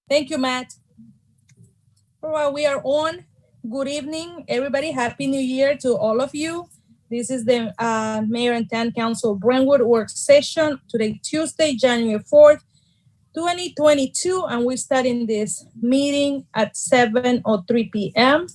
Thank you, Matt. All right, we are on. Good evening, everybody. Happy New Year to all of you. This is the Mayor and Town Council Brentwood work session today, Tuesday, January 4th, 2022, and we're starting this meeting at 7:03 p.m.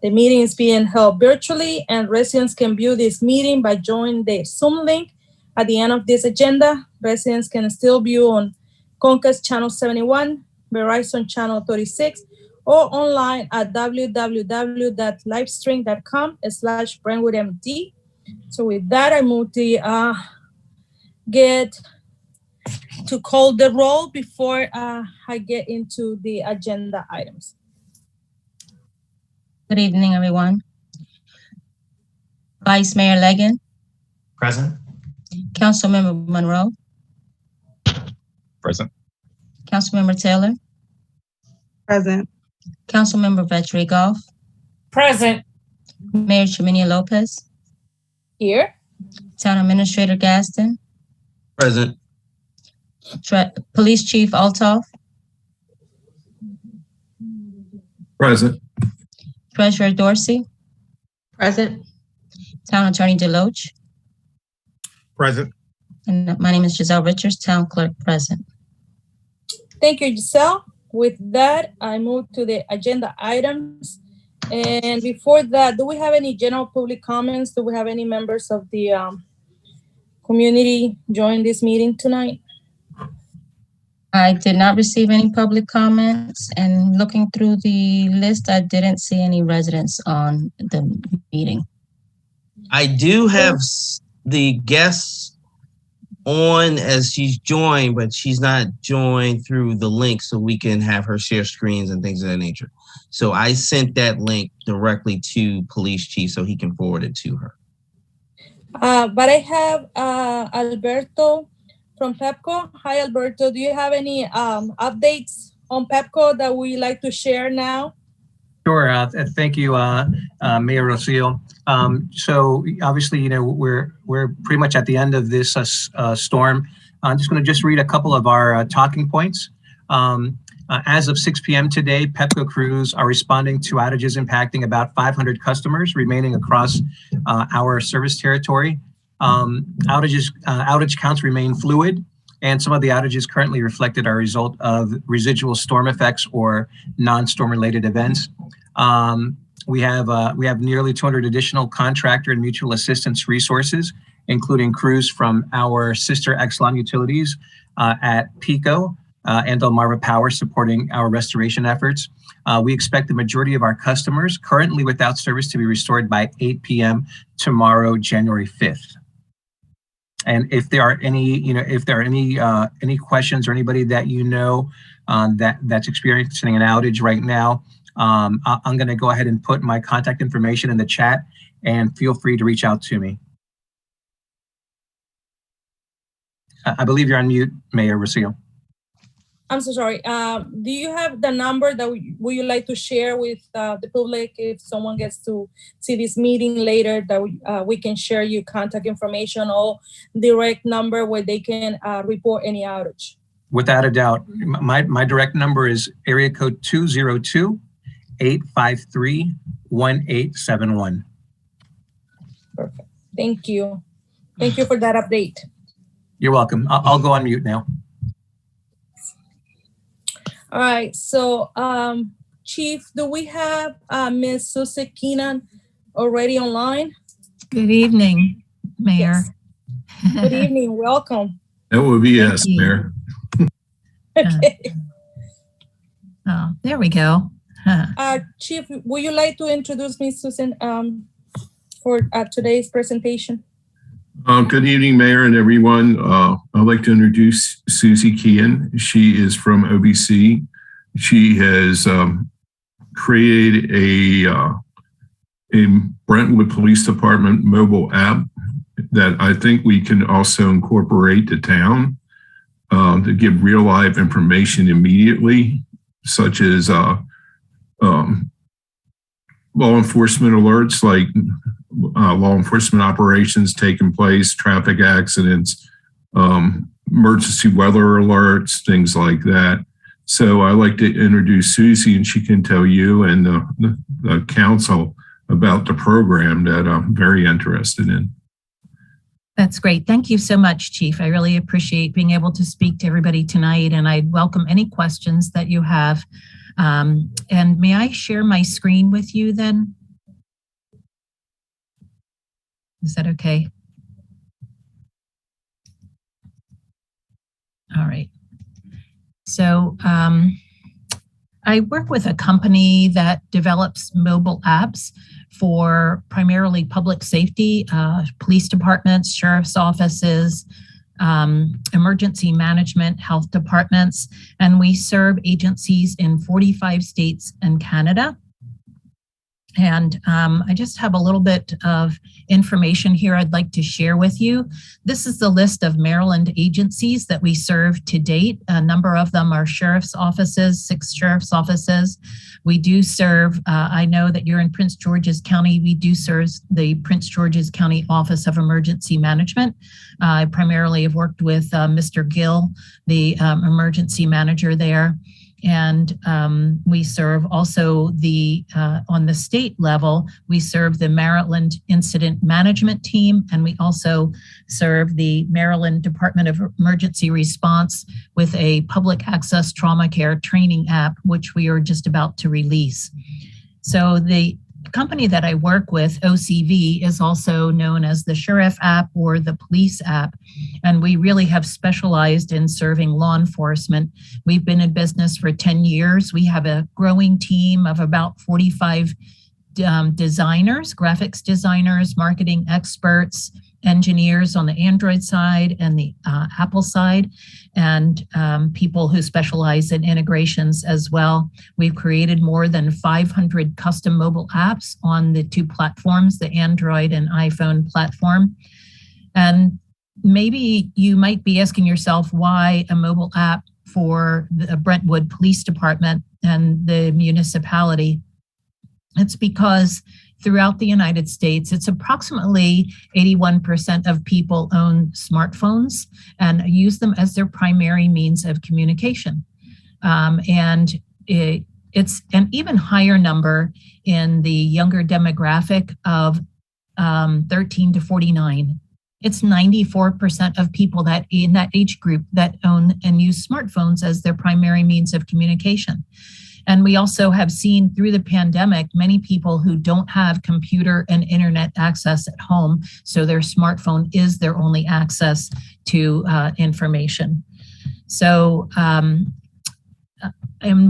The meeting is being held virtually, and residents can view this meeting by joining the Zoom link at the end of this agenda. Residents can still view on Comcast Channel 71, Verizon Channel 36, or online at www.livestream.com/BrentwoodMD. So with that, I move to get to call the roll before I get into the agenda items. Good evening, everyone. Vice Mayor Leggett. Present. Councilmember Monroe. Present. Councilmember Taylor. Present. Councilmember Vetrigoff. Present. Mayor Chiminia Lopez. Here. Town Administrator Gaston. Present. Police Chief Althoff. Present. Treasurer Dorsey. Present. Town Attorney Deloach. Present. And my name is Giselle Richards, Town Clerk present. Thank you, Giselle. With that, I move to the agenda items. And before that, do we have any general public comments? Do we have any members of the community join this meeting tonight? I did not receive any public comments, and looking through the list, I didn't see any residents on the meeting. I do have the guests on as she's joined, but she's not joined through the link so we can have her share screens and things of that nature. So I sent that link directly to Police Chief so he can forward it to her. But I have Alberto from PEPCO. Hi, Alberto. Do you have any updates on PEPCO that we like to share now? Sure. Thank you, Mayor Rocio. So obviously, you know, we're pretty much at the end of this storm. I'm just going to read a couple of our talking points. As of 6 p.m. today, PEPCO crews are responding to outages impacting about 500 customers remaining across our service territory. Outage counts remain fluid, and some of the outages currently reflected are a result of residual storm effects or non-storm related events. We have nearly 200 additional contractor and mutual assistance resources, including crews from our sister Exelon utilities at PECO and Delmarva Power supporting our restoration efforts. We expect the majority of our customers currently without service to be restored by 8 p.m. tomorrow, January 5th. And if there are any, any questions or anybody that that's experiencing an outage right now, I'm going to go ahead and put my contact information in the chat, and feel free to reach out to me. I believe you're on mute, Mayor Rocio. I'm so sorry. Do you have the number that would you like to share with the public if someone gets to see this meeting later, that we can share your contact information or direct number where they can report any outage? Without a doubt. My direct number is area code 202-853-1871. Perfect. Thank you. Thank you for that update. You're welcome. I'll go on mute now. All right, so Chief, do we have Ms. Susie Keenan already online? Good evening, Mayor. Yes. Good evening, welcome. That would be yes, Mayor. Okay. Oh, there we go. Chief, would you like to introduce Ms. Susan for today's presentation? Good evening, Mayor and everyone. I'd like to introduce Susie Kean. She is from OBC. She has created a Brentwood Police Department mobile app that I think we can also incorporate to town to give real live information immediately, such as law enforcement alerts, like law enforcement operations taking place, traffic accidents, emergency weather alerts, things like that. So I'd like to introduce Susie, and she can tell you and the council about the program that I'm very interested in. That's great. Thank you so much, Chief. I really appreciate being able to speak to everybody tonight, and I'd welcome any questions that you have. And may I share my screen with you then? Is that okay? All right. So I work with a company that develops mobile apps for primarily public safety, police departments, sheriff's offices, emergency management, health departments, and we serve agencies in 45 states and Canada. And I just have a little bit of information here I'd like to share with you. This is the list of Maryland agencies that we serve to date. A number of them are sheriff's offices, 6 sheriff's offices. We do serve, I know that you're in Prince George's County. We do serve the Prince George's County Office of Emergency Management. I primarily have worked with Mr. Gill, the emergency manager there. And we serve also the, on the state level, we serve the Maryland Incident Management Team, and we also serve the Maryland Department of Emergency Response with a public access trauma care training app, which we are just about to release. So the company that I work with, OCV, is also known as the Sheriff app or the Police app. And we really have specialized in serving law enforcement. We've been in business for 10 years. We have a growing team of about 45 designers, graphics designers, marketing experts, engineers on the Android side and the Apple side, and people who specialize in integrations as well. We've created more than 500 custom mobile apps on the 2 platforms, the Android and iPhone platform. And maybe you might be asking yourself why a mobile app for the Brentwood Police Department and the municipality. It's because throughout the United States, it's approximately 81% of people own smartphones and use them as their primary means of communication. And it's an even higher number in the younger demographic of 13 to 49. It's 94% of people that in that age group that own and use smartphones as their primary means of communication. And we also have seen through the pandemic, many people who don't have computer and internet access at home, so their smartphone is their only access to information. So, and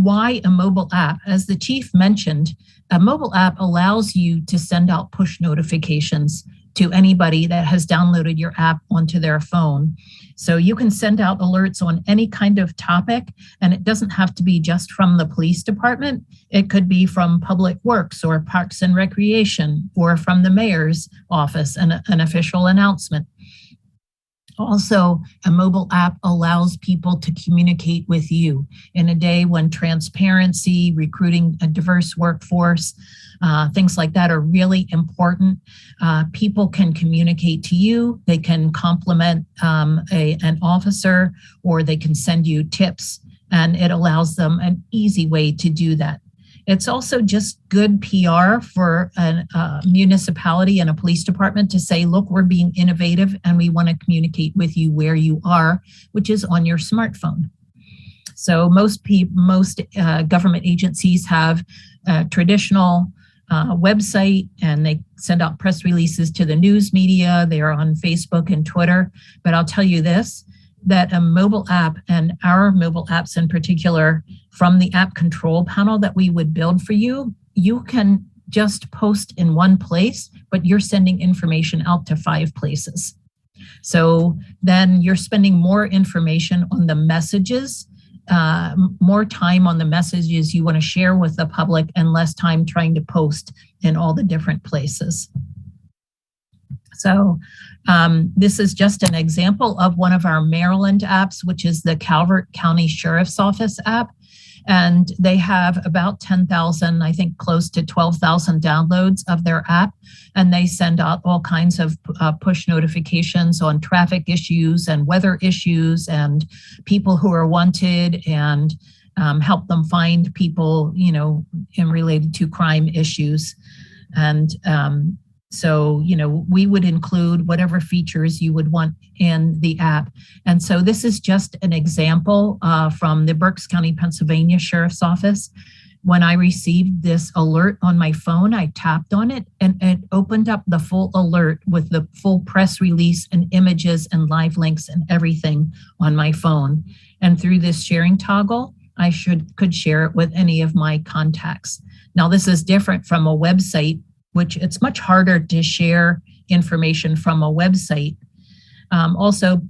why a mobile app? As the chief mentioned, a mobile app allows you to send out push notifications to anybody that has downloaded your app onto their phone. So you can send out alerts on any kind of topic, and it doesn't have to be just from the police department. It could be from Public Works or Parks and Recreation or from the mayor's office, an official announcement. Also, a mobile app allows people to communicate with you in a day when transparency, recruiting a diverse workforce, things like that are really important. People can communicate to you. They can compliment an officer, or they can send you tips, and it allows them an easy way to do that. It's also just good PR for a municipality and a police department to say, look, we're being innovative and we want to communicate with you where you are, which is on your smartphone. So most government agencies have a traditional website, and they send out press releases to the news media. They are on Facebook and Twitter. But I'll tell you this, that a mobile app, and our mobile apps in particular, from the app control panel that we would build for you, you can just post in one place, but you're sending information out to 5 places. So then you're spending more information on the messages, more time on the messages you want to share with the public, and less time trying to post in all the different places. So this is just an example of one of our Maryland apps, which is the Calvert County Sheriff's Office app. And they have about 10,000, I think close to 12,000 downloads of their app. And they send out all kinds of push notifications on traffic issues and weather issues and people who are wanted and help them find people, in related to crime issues. And so, we would include whatever features you would want in the app. And so this is just an example from the Berks County, Pennsylvania Sheriff's Office. When I received this alert on my phone, I tapped on it and it opened up the full alert with the full press release and images and live links and everything on my phone. And through this sharing toggle, I could share it with any of my contacts. Now, this is different from a website, which it's much harder to share information from a website. Also,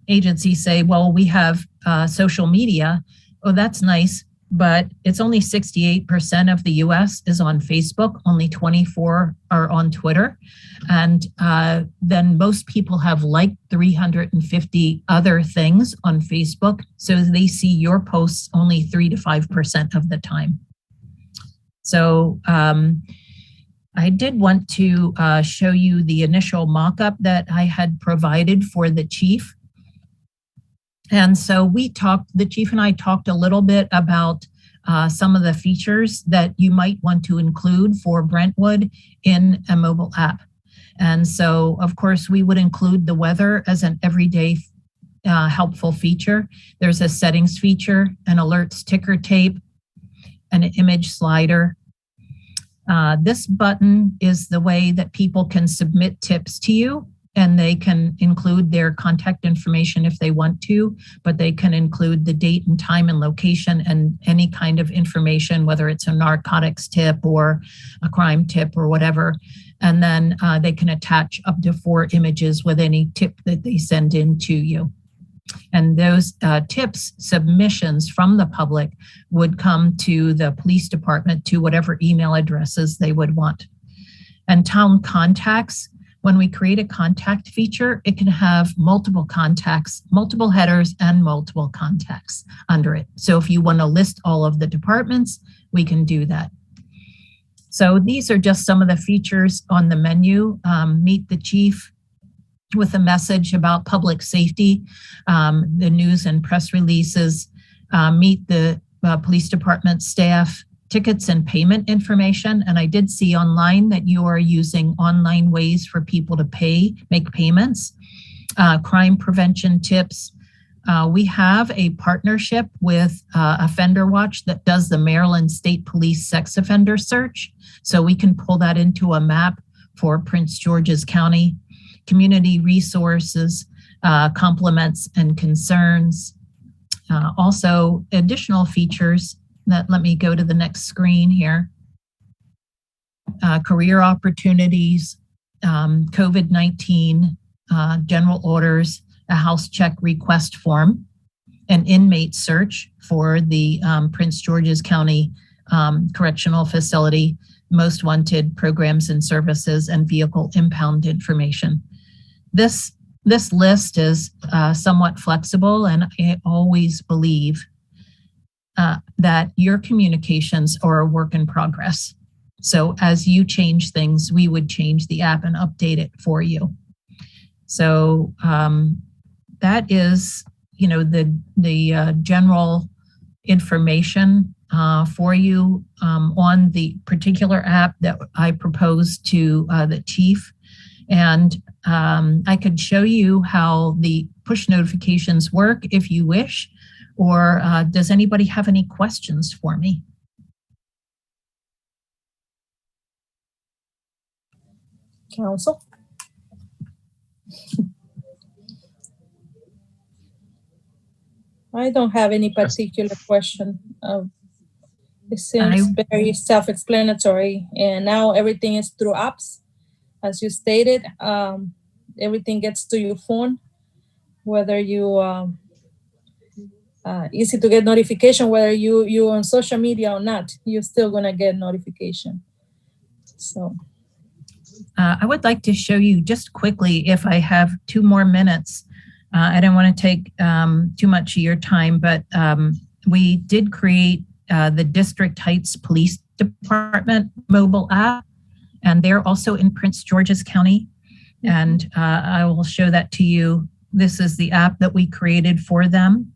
agencies say, well, we have social media. Oh, that's nice. But it's only 68% of the US is on Facebook, only 24 are on Twitter. And then most people have liked 350 other things on Facebook. So they see your posts only 3 to 5% of the time. So I did want to show you the initial mock-up that I had provided for the chief. And so the chief and I talked a little bit about some of the features that you might want to include for Brentwood in a mobile app. And so, of course, we would include the weather as an everyday helpful feature. There's a settings feature, an alerts ticker tape, an image slider. This button is the way that people can submit tips to you, and they can include their contact information if they want to, but they can include the date and time and location and any kind of information, whether it's a narcotics tip or a crime tip or whatever. And then they can attach up to 4 images with any tip that they send in to you. And those tips submissions from the public would come to the police department to whatever email addresses they would want. And town contacts, when we create a contact feature, it can have multiple contacts, multiple headers, and multiple contacts under it. So if you want to list all of the departments, we can do that. So these are just some of the features on the menu. Meet the chief with a message about public safety, the news and press releases, meet the police department staff, tickets and payment information. And I did see online that you are using online ways for people to make payments, crime prevention tips. We have a partnership with Offender Watch that does the Maryland State Police sex offender search. So we can pull that into a map for Prince George's County. Community resources, compliments and concerns. Also additional features that, let me go to the next screen here. Career opportunities, COVID-19, general orders, a house check request form, an inmate search for the Prince George's County Correctional Facility, most wanted programs and services, and vehicle impound information. This list is somewhat flexible, and I always believe that your communications are a work in progress. So as you change things, we would change the app and update it for you. So that is, the general information for you on the particular app that I proposed to the chief. And I could show you how the push notifications work if you wish, or does anybody have any questions for me? Council? I don't have any particular question. It seems very self-explanatory, and now everything is through apps. As you stated, everything gets to your phone, whether you easy to get notification, whether you on social media or not, you're still gonna get notification. So I would like to show you just quickly, if I have 2 more minutes. I don't want to take too much of your time, but we did create the District Heights Police Department mobile app, and they're also in Prince George's County. And I will show that to you. This is the app that we created for them.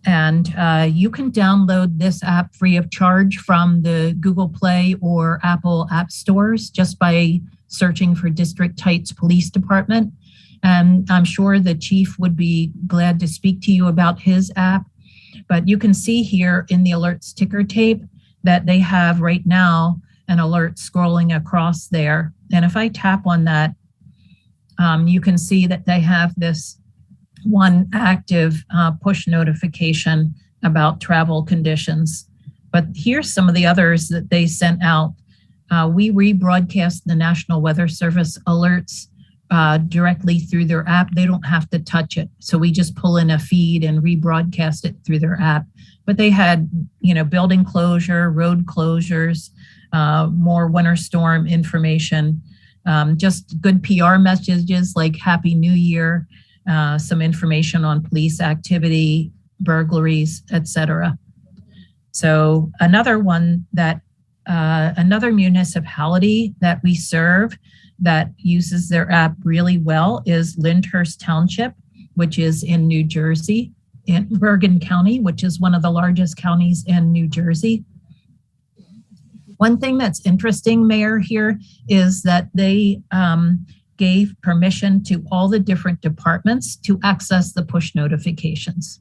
And you can download this app free of charge from the Google Play or Apple app stores just by searching for District Heights Police Department. And I'm sure the chief would be glad to speak to you about his app. But you can see here in the alerts ticker tape that they have right now an alert scrolling across there. And if I tap on that, you can see that they have this one active push notification about travel conditions. But here's some of the others that they sent out. We rebroadcast the National Weather Service alerts directly through their app. They don't have to touch it. So we just pull in a feed and rebroadcast it through their app. But they had, building closure, road closures, more winter storm information, just good PR messages like Happy New Year, some information on police activity, burglaries, etc. So another one that another municipality that we serve that uses their app really well is Lindhurst Township, which is in New Jersey, in Bergen County, which is one of the largest counties in New Jersey. One thing that's interesting, Mayor, here is that they gave permission to all the different departments to access the push notifications.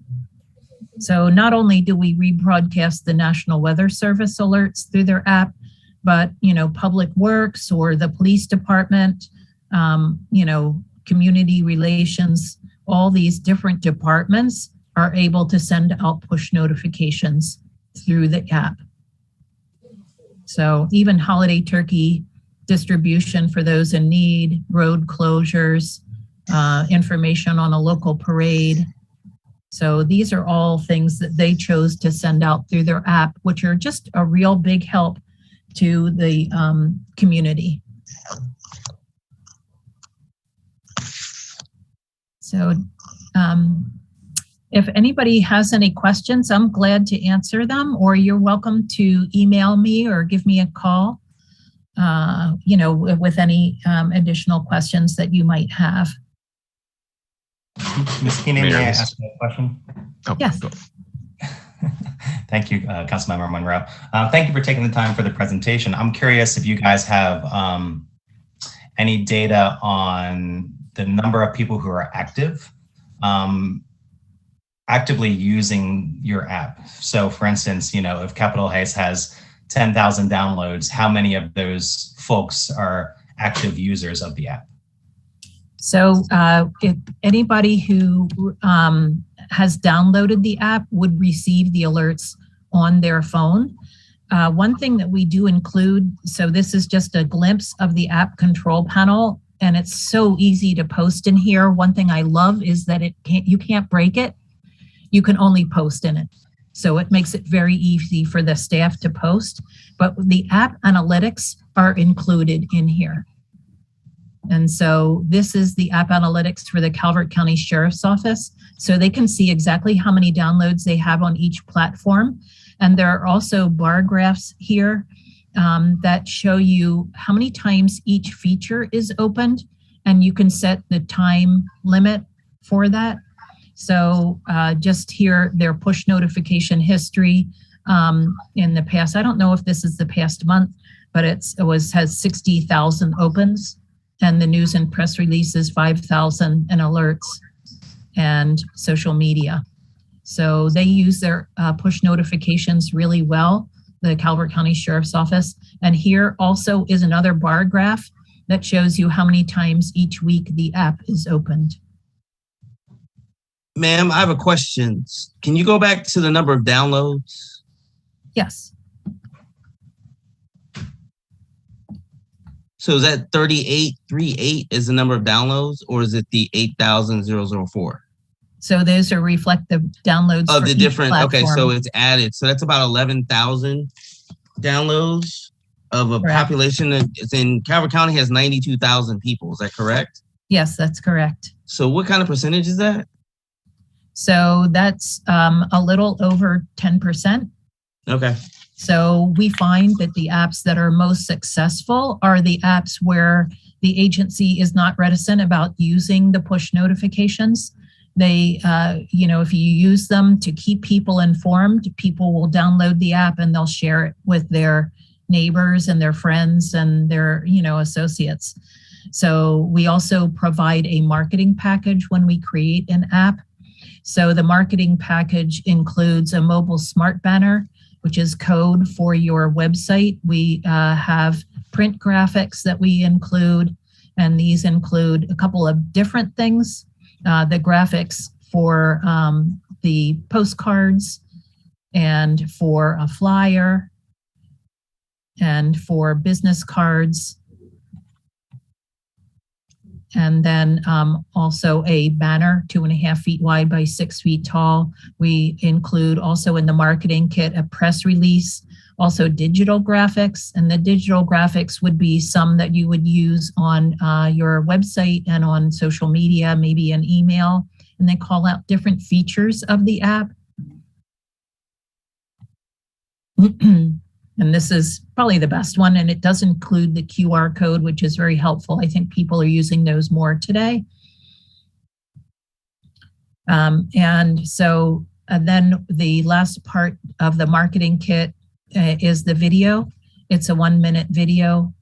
So not only do we rebroadcast the National Weather Service alerts through their app, but, Public Works or the police department, community relations, all these different departments are able to send out push notifications through the app. So even holiday turkey distribution for those in need, road closures, information on a local parade. So these are all things that they chose to send out through their app, which are just a real big help to the community. So if anybody has any questions, I'm glad to answer them, or you're welcome to email me or give me a call, with any additional questions that you might have. Ms. Keenan, may I ask a question? Oh, yes. go. Thank you, Councilmember Monroe. Thank you for taking the time for the presentation. I'm curious if you guys have any data on the number of people who are actively using your app. So for instance, if Capitol Heights has 10,000 downloads, how many of those folks are active users of the app? So if anybody who has downloaded the app would receive the alerts on their phone. One thing that we do include, so this is just a glimpse of the app control panel, and it's so easy to post in here. One thing I love is that you can't break it. You can only post in it. So it makes it very easy for the staff to post, but the app analytics are included in here. And so this is the app analytics for the Calvert County Sheriff's Office. So they can see exactly how many downloads they have on each platform. And there are also bar graphs here that show you how many times each feature is opened, and you can set the time limit for that. So just here, their push notification history in the past. I don't know if this is the past month, but has 60,000 opens, and the news and press releases 5,000 and alerts and social media. So they use their push notifications really well, the Calvert County Sheriff's Office. And here also is another bar graph that shows you how many times each week the app is opened. Ma'am, I have a question. Can you go back to the number of downloads? Yes. So is that 3838 is the number of downloads, or is it the 8,004? So those are reflective downloads of the different platform. Okay, so it's added. So that's about 11,000 downloads of a population that is in Calvert County has 92,000 people. Is that correct? Yes, that's correct. So what kind of percentage is that? So that's a little over 10%. Okay. So we find that the apps that are most successful are the apps where the agency is not reticent about using the push notifications. They, if you use them to keep people informed, people will download the app and they'll share it with their neighbors and their friends and their, associates. So we also provide a marketing package when we create an app. So the marketing package includes a mobile smart banner, which is code for your website. We have print graphics that we include, and these include a couple of different things. The graphics for the postcards and for a flyer and for business cards. And then also a banner 2.5 feet wide by 6 feet tall. We include also in the marketing kit a press release, also digital graphics. And the digital graphics would be some that you would use on your website and on social media, maybe an email, and they call out different features of the app. And this is probably the best one, and it does include the QR code, which is very helpful. I think people are using those more today. And then the last part of the marketing kit is the video. It's a 1-minute video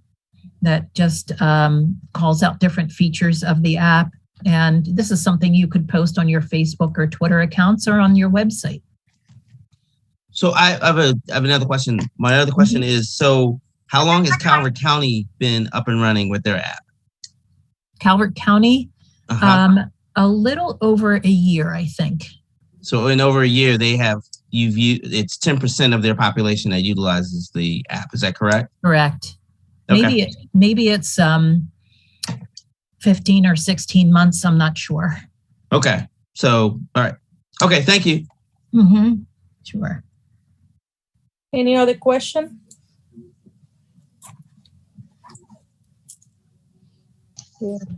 that just calls out different features of the app. And this is something you could post on your Facebook or Twitter accounts or on your website. So I have another question. My other question is, so how long has Calvert County been up and running with their app? Calvert County, a little over a year, I think. So in over a year, it's 10% of their population that utilizes the app. Is that correct? Correct. Okay. Maybe it's 15 or 16 months. I'm not sure. Okay. So, all right. Okay. Thank you. Mm-hmm. Sure. Any other question?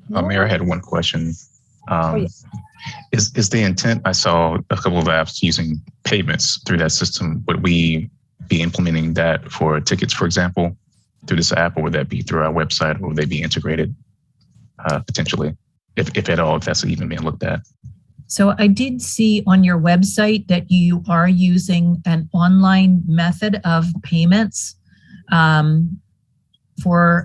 Mayor, I had one question. Yes. Is the intent, I saw a couple of apps using payments through that system. Would we be implementing that for tickets, for example, through this app, or would that be through our website, or would they be integrated potentially, if at all, if that's even being looked at? So I did see on your website that you are using an online method of payments for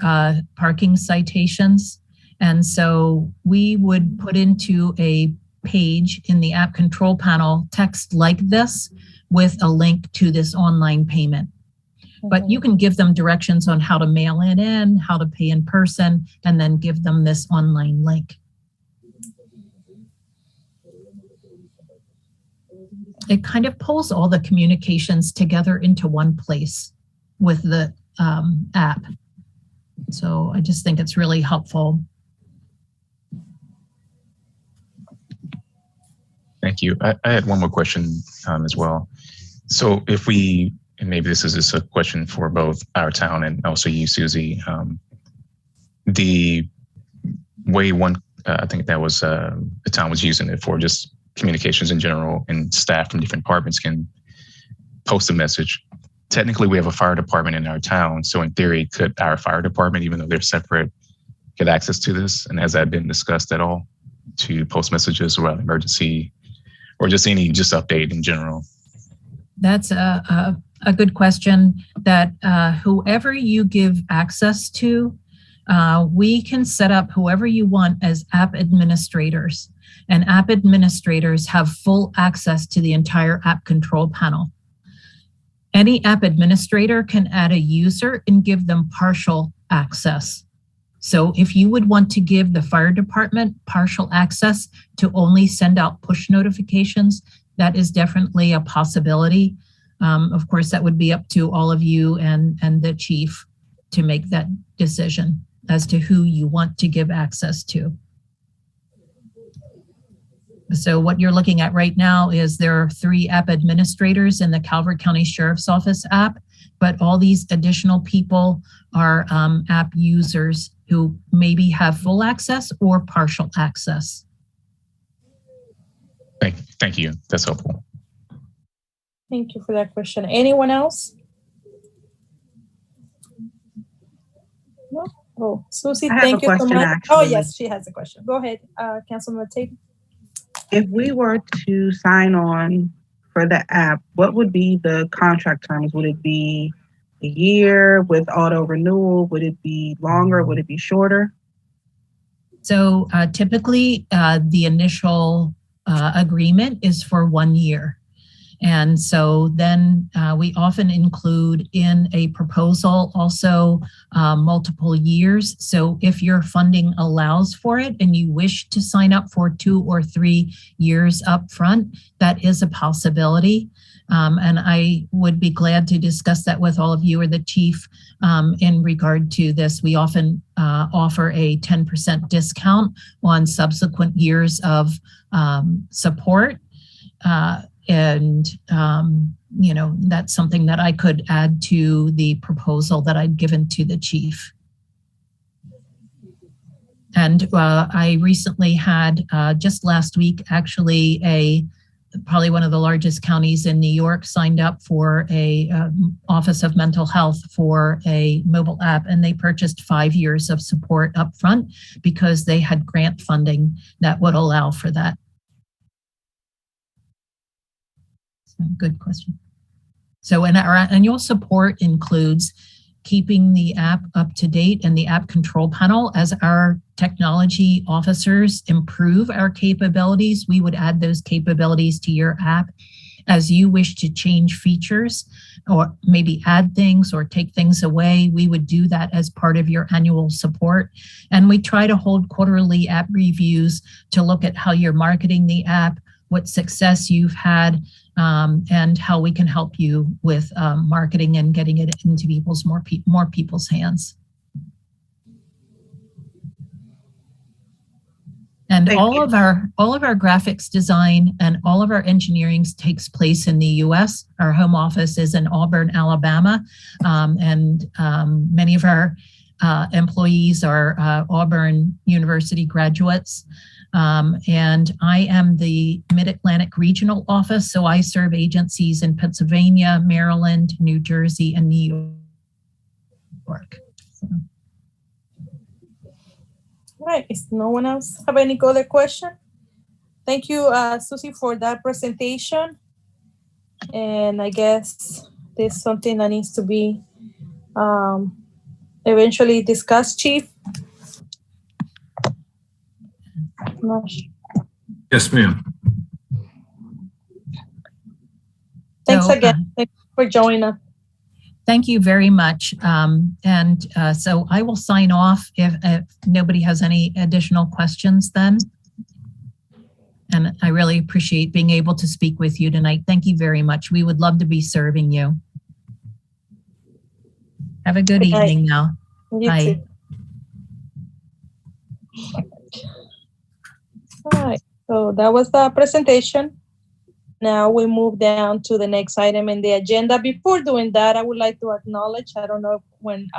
parking citations. And so we would put into a page in the app control panel text like this with a link to this online payment. But you can give them directions on how to mail it in, how to pay in person, and then give them this online link. It kind of pulls all the communications together into one place with the app. So I just think it's really helpful. Thank you. I had one more question as well. So if we, and maybe this is just a question for both our town and also you, Susie, the way I think that was the town was using it for just communications in general, and staff from different departments can post a message. Technically, we have a fire department in our town. So in theory, could our fire department, even though they're separate, get access to this? And has that been discussed at all, to post messages around emergency or just any update in general? That's a good question that whoever you give access to, we can set up whoever you want as app administrators. And app administrators have full access to the entire app control panel. Any app administrator can add a user and give them partial access. So if you would want to give the fire department partial access to only send out push notifications, that is definitely a possibility. Of course, that would be up to all of you and the chief to make that decision as to who you want to give access to. So what you're looking at right now is there are 3 app administrators in the Calvert County Sheriff's Office app, but all these additional people are app users who maybe have full access or partial access. Thank you. That's helpful. Thank you for that question. Anyone else? No? Oh, Susie, thank you so much. Actually. Oh, yes, she has a question. Go ahead, Councilmember Tate. If we were to sign on for the app, what would be the contract terms? Would it be a year with auto renewal? Would it be longer? Would it be shorter? So typically the initial agreement is for 1 year. And so then we often include in a proposal also multiple years. So if your funding allows for it and you wish to sign up for 2 or 3 years up front, that is a possibility. And I would be glad to discuss that with all of you or the chief in regard to this. We often offer a 10% discount on subsequent years of support. And, you know, that's something that I could add to the proposal that I'd given to the chief. And I recently had, just last week, actually, probably one of the largest counties in New York signed up for a Office of Mental Health for a mobile app, and they purchased 5 years of support up front because they had grant funding that would allow for that. Good question. So, and our annual support includes keeping the app up to date and the app control panel. As our technology officers improve our capabilities, we would add those capabilities to your app. As you wish to change features or maybe add things or take things away, we would do that as part of your annual support. And we try to hold quarterly app reviews to look at how you're marketing the app, what success you've had, and how we can help you with marketing and getting it into more people's hands. And all of our graphics design and all of our engineering takes place in the U.S. Our home office is in Auburn, Alabama, and many of our employees are Auburn University graduates. And I am the Mid-Atlantic Regional Office, so I serve agencies in Pennsylvania, Maryland, New Jersey, and New York. So. All right, if no one else have any other question? Thank you, Susie, for that presentation. And I guess this is something that needs to be eventually discussed, Chief. Yes, ma'am. Thanks again. Thanks for joining us. Thank you very much. So I will sign off if nobody has any additional questions then. And I really appreciate being able to speak with you tonight. Thank you very much. We would love to be serving you. Have a good evening now. You Bye. too. All right, so that was the presentation. Now we move down to the next item in the agenda. Before doing that, I would like to acknowledge, I don't know when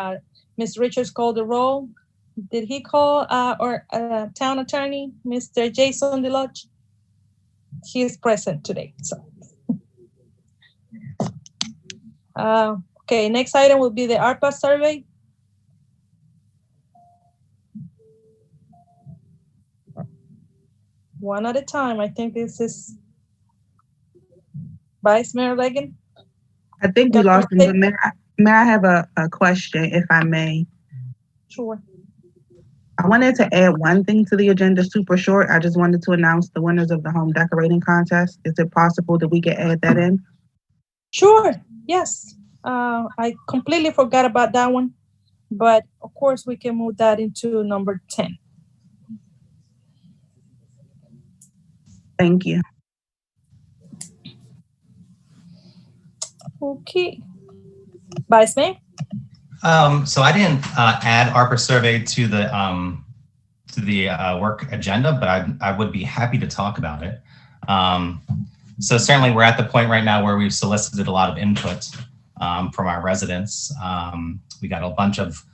Ms. Richards called the roll. Did he call our town attorney, Mr. Jason DeLodge? He is present today. So, okay, next item will be the Arpa survey. One at a time. I think this is Vice Mayor Leggett. I think we lost him, but may I have a question, if I may? Sure. I wanted to add one thing to the agenda, super short. I just wanted to announce the winners of the home decorating contest. Is it possible that we can add that in? Sure, yes. I completely forgot about that one, but of course we can move that into number 10. Thank you. Okay. Vice Mayor? So I didn't add Arpa Survey to the work agenda, but I would be happy to talk about it. So certainly we're at the point right now where we've solicited a lot of input from our residents. We got a bunch of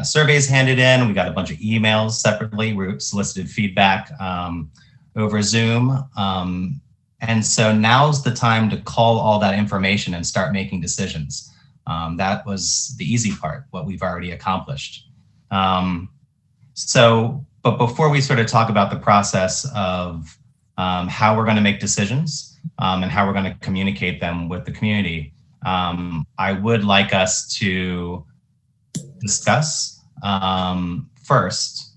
surveys handed in. We got a bunch of emails separately. We solicited feedback over Zoom. And so now's the time to call all that information and start making decisions. That was the easy part, what we've already accomplished. But before we sort of talk about the process of how we're going to make decisions and how we're going to communicate them with the community. I would like us to discuss first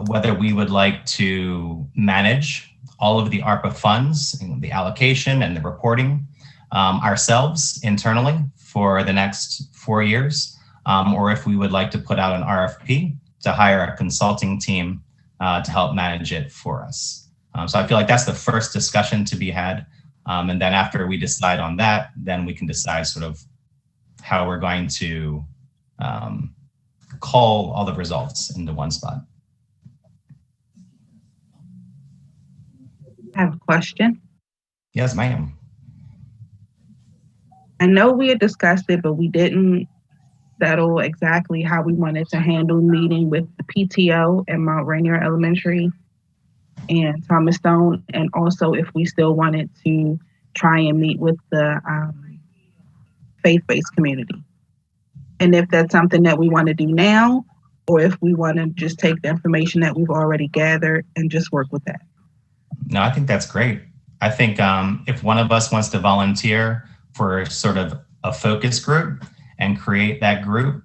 whether we would like to manage all of the ARPA funds, the allocation and the reporting ourselves internally for the next 4 years, or if we would like to put out an RFP to hire a consulting team to help manage it for us. So I feel like that's the first discussion to be had. And then after we decide on that, then we can decide sort of how we're going to call all the results into one spot. I have a question. Yes, ma'am. I know we had discussed it, but we didn't settle exactly how we wanted to handle meeting with the PTO at Mount Rainier Elementary and Thomas Stone, and also if we still wanted to try and meet with the faith-based community. And if that's something that we want to do now, or if we want to just take the information that we've already gathered and just work with that. No, I think that's great. I think if one of us wants to volunteer for sort of a focus group and create that group,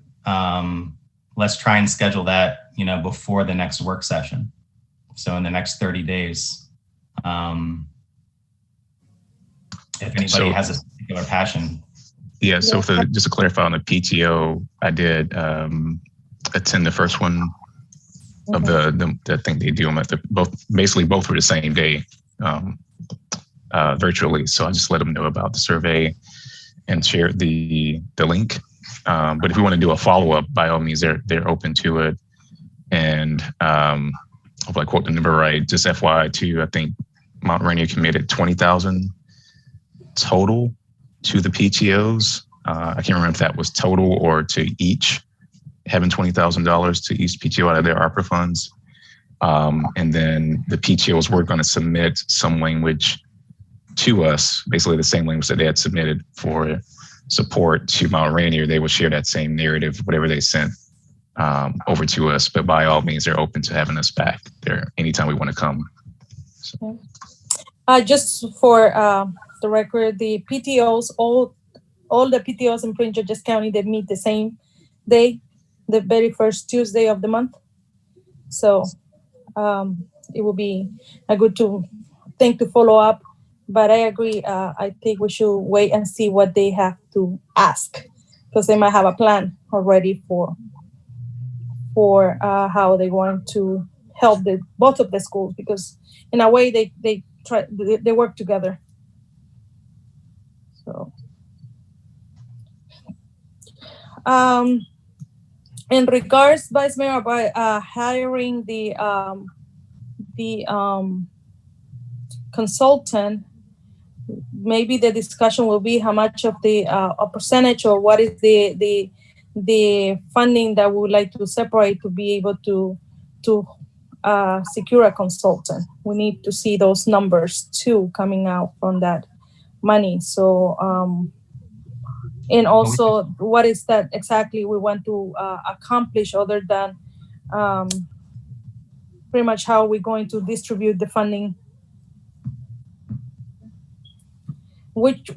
let's try and schedule that, before the next work session. So in the next 30 days, if anybody has a particular passion. Yeah, so just to clarify on the PTO, I did attend the first one of the I think they do them at both were the same day, virtually. So I just let them know about the survey and shared the link. But if we want to do a follow-up, by all means, they're open to it. And if I quote the number right, just FYI too, I think Mount Rainier committed $20,000 total to the PTOs. I can't remember if that was total or to each, having $20,000 to each PTO out of their ARPA funds. And then the PTOs were going to submit some language to us, basically the same language that they had submitted for support to Mount Rainier. They would share that same narrative, whatever they sent over to us. But by all means, they're open to having us back there anytime we want to come. So. Just for the record, the PTOs, all the PTOs in Prince George's County, they meet the same day, the very first Tuesday of the month. So it will be a good thing to follow up. But I agree. I think we should wait and see what they have to ask, because they might have a plan already for how they want to help both of the schools, because in a way they work together. So, in regards, Vice Mayor, about hiring the consultant, maybe the discussion will be how much of the a percentage, or what is the funding that we would like to separate to be able to secure a consultant. We need to see those numbers too coming out from that money. So, and also what is that exactly we want to accomplish, other than pretty much how we're going to distribute the funding. Which,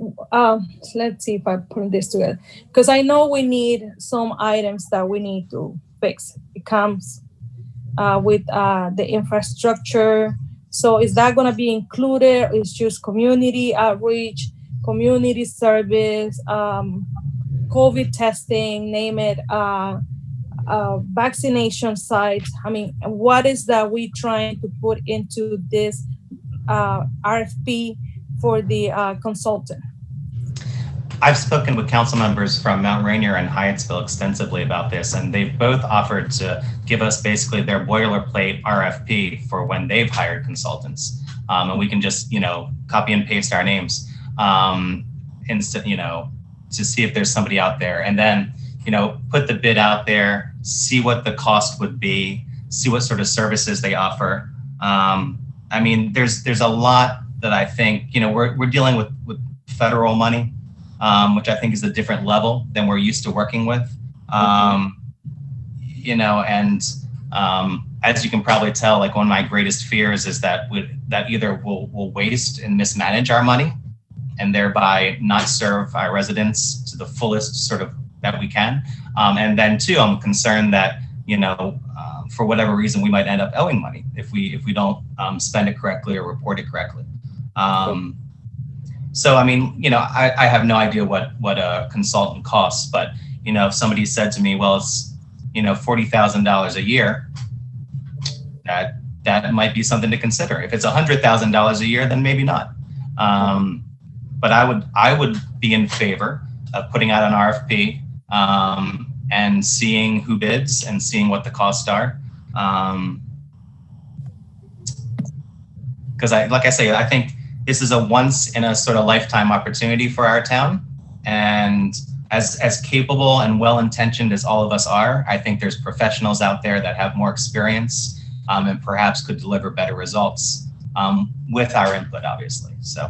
let's see if I put this together, because I know we need some items that we need to fix. It comes with the infrastructure. So is that going to be included? It's just community outreach, community service, COVID testing, name it, vaccination sites. I mean, what is that we trying to put into this RFP for the consultant? I've spoken with council members from Mount Rainier and Hyattsville extensively about this, and they've both offered to give us basically their boilerplate RFP for when they've hired consultants. And we can just, copy and paste our names instead, to see if there's somebody out there, and then, put the bid out there, see what the cost would be, see what sort of services they offer. I mean, there's a lot that I think, we're dealing with federal money, which I think is a different level than we're used to working with. I as you can probably tell, like one of my greatest fears is that either we'll waste and mismanage our money and thereby not serve our residents to the fullest sort of that we can. And then two, I'm concerned that, for whatever reason, we might end up owing money if we don't spend it correctly or report it correctly. So, I mean, I have no idea what a consultant costs, but, if somebody said to me, well, it's, $40,000 a year, that might be something to consider. If it's $100,000 a year, then maybe not. But I would be in favor of putting out an RFP and seeing who bids and seeing what the costs are. Because I think this is a once in a sort of lifetime opportunity for our town. And as capable and well-intentioned as all of us are, I think there's professionals out there that have more experience and perhaps could deliver better results with our input, obviously. So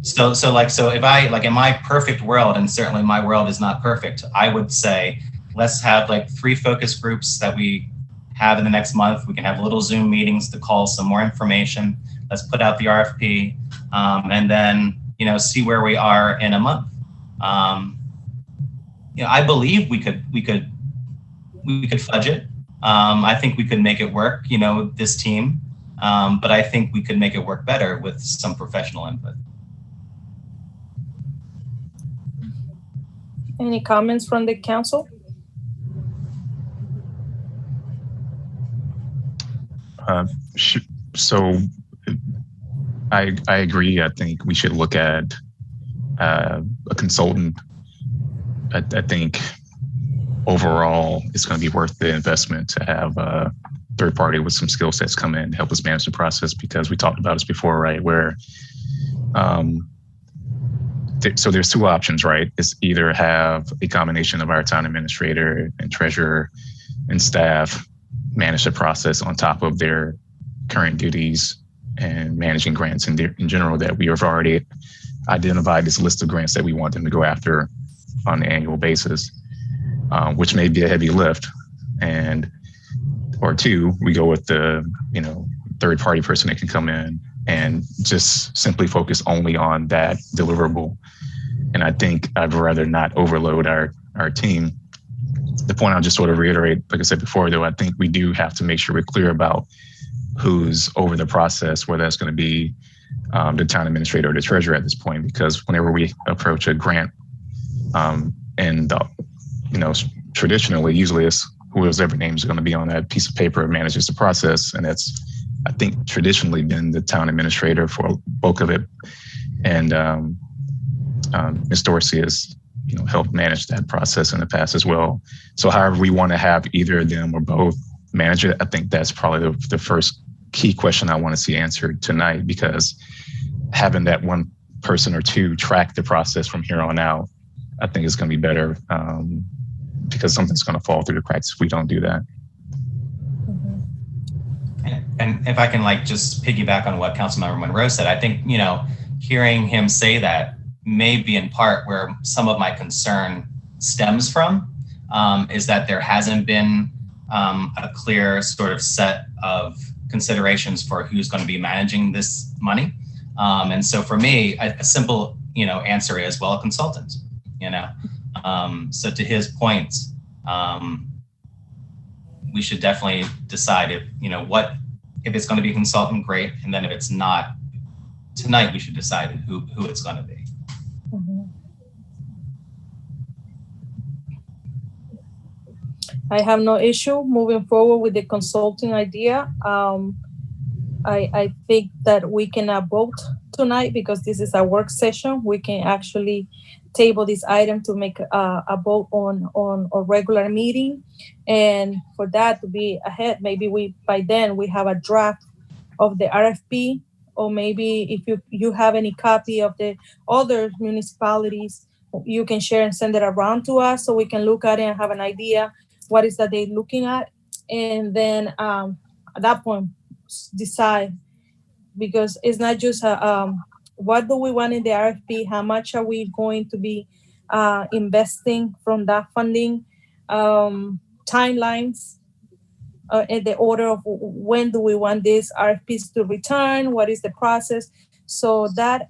if I, like in my perfect world, and certainly my world is not perfect, I would say, let's have like 3 focus groups that we have in the next month. We can have little Zoom meetings to call some more information. Let's put out the RFP and then, see where we are in a month. I believe we could fudge it. I think we could make it work, this team. But I think we could make it work better with some professional input. Any comments from the council? So I agree. I think we should look at a consultant. I think overall it's going to be worth the investment to have a third party with some skill sets come in and help us manage the process, because we talked about this before, right? Where so there's 2 options, right? It's either have a combination of our town administrator and treasurer and staff manage the process on top of their current duties and managing grants in general, that we have already identified this list of grants that we want them to go after on an annual basis, which may be a heavy lift. Or 2, we go with the, third party person that can come in and just simply focus only on that deliverable. And I think I'd rather not overload our team. The point I'll just sort of reiterate, like I said before, though, I think we do have to make sure we're clear about who's over the process, whether that's going to be the town administrator or the treasurer at this point, because whenever we approach a grant, traditionally, usually it's whoever name is going to be on that piece of paper manages the process. And that's, I think, traditionally been the town administrator for a bulk of it. And Ms. Dorsey has, helped manage that process in the past as well. So however we want to have either of them or both manage it, I think that's probably the first key question I want to see answered tonight, because having that one person or 2 track the process from here on out, I think is going to be better, because something's going to fall through the cracks if we don't do that. And if I can just piggyback on what Councilmember Monroe said, I think, hearing him say that may be in part where some of my concern stems from, is that there hasn't been a clear sort of set of considerations for who's going to be managing this money. And so for me, a simple, answer is, well, a consultant, So to his point, we should definitely decide if it's going to be a consultant, great. And then if it's not, tonight we should decide who it's going to be. I have no issue moving forward with the consulting idea. I think that we can vote tonight, because this is a work session. We can actually table this item to make a vote on a regular meeting. And for that to be ahead, maybe by then we have a draft of the RFP, or maybe if you have any copy of the other municipalities, you can share and send it around to us so we can look at it and have an idea what is that they're looking at. And then at that point, decide, because it's not just what do we want in the RFP, how much are we going to be investing from that funding, timelines, in the order of when do we want these RFPs to return, what is the process. So that,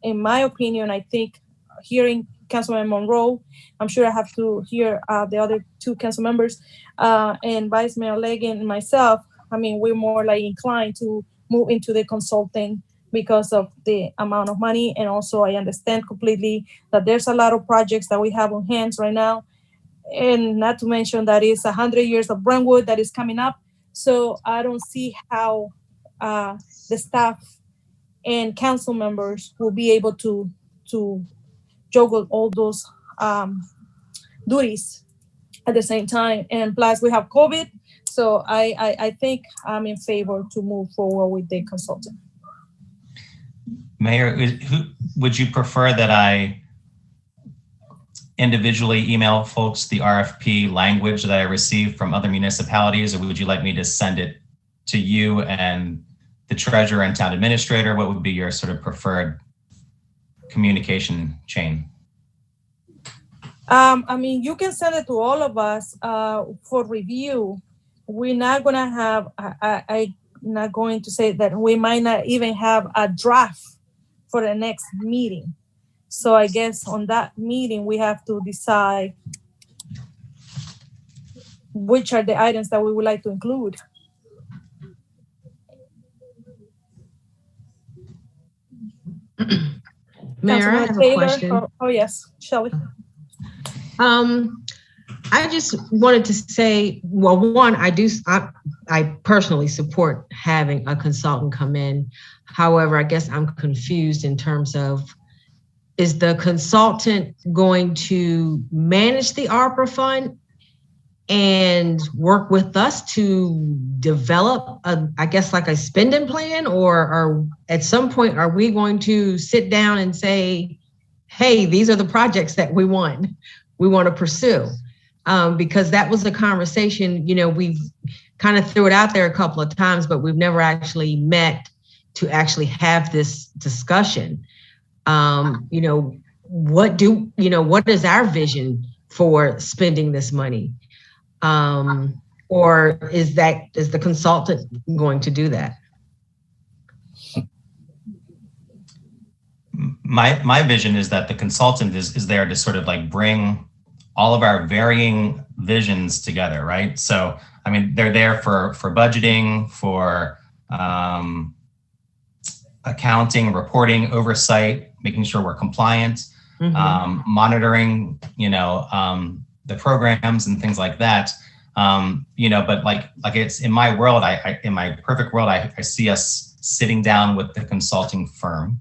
in my opinion, I think hearing Councilman Monroe, I'm sure I have to hear the other two council members, and Vice Mayor Leggett and myself. I mean, we're more like inclined to move into the consulting because of the amount of money. And also I understand completely that there's a lot of projects that we have on hands right now. And not to mention that it's 100 years of Brentwood that is coming up. So I don't see how the staff and council members will be able to juggle all those duties at the same time. And plus we have COVID. So I think I'm in favor to move forward with the consultant. Mayor, who would you prefer that I individually email folks the RFP language that I received from other municipalities, or would you like me to send it to you and the treasurer and town administrator? What would be your sort of preferred communication chain? I mean, you can send it to all of us for review. We're not gonna have, I'm not going to say that we might not even have a draft for the next meeting. So I guess on that meeting, we have to decide which are the items that we would like to include. Mayor, I have a question. Oh yes, Shelley. I just wanted to say, well, one, I personally support having a consultant come in. However, I guess I'm confused in terms of, is the consultant going to manage the ARPA fund and work with us to develop I guess like a spending plan, or at some point, are we going to sit down and say, hey, these are the projects that we want to pursue? Because that was a conversation, we've kind of threw it out there a couple of times, but we've never actually met to actually have this discussion. What is our vision for spending this money? Or is the consultant going to do that? My vision is that the consultant is there to sort of like bring all of our varying visions together, right? So, I mean, they're there for budgeting, for accounting, reporting, oversight, making sure we're compliant, monitoring, the programs and things like that. But like it's in my world, in my perfect world, I see us sitting down with the consulting firm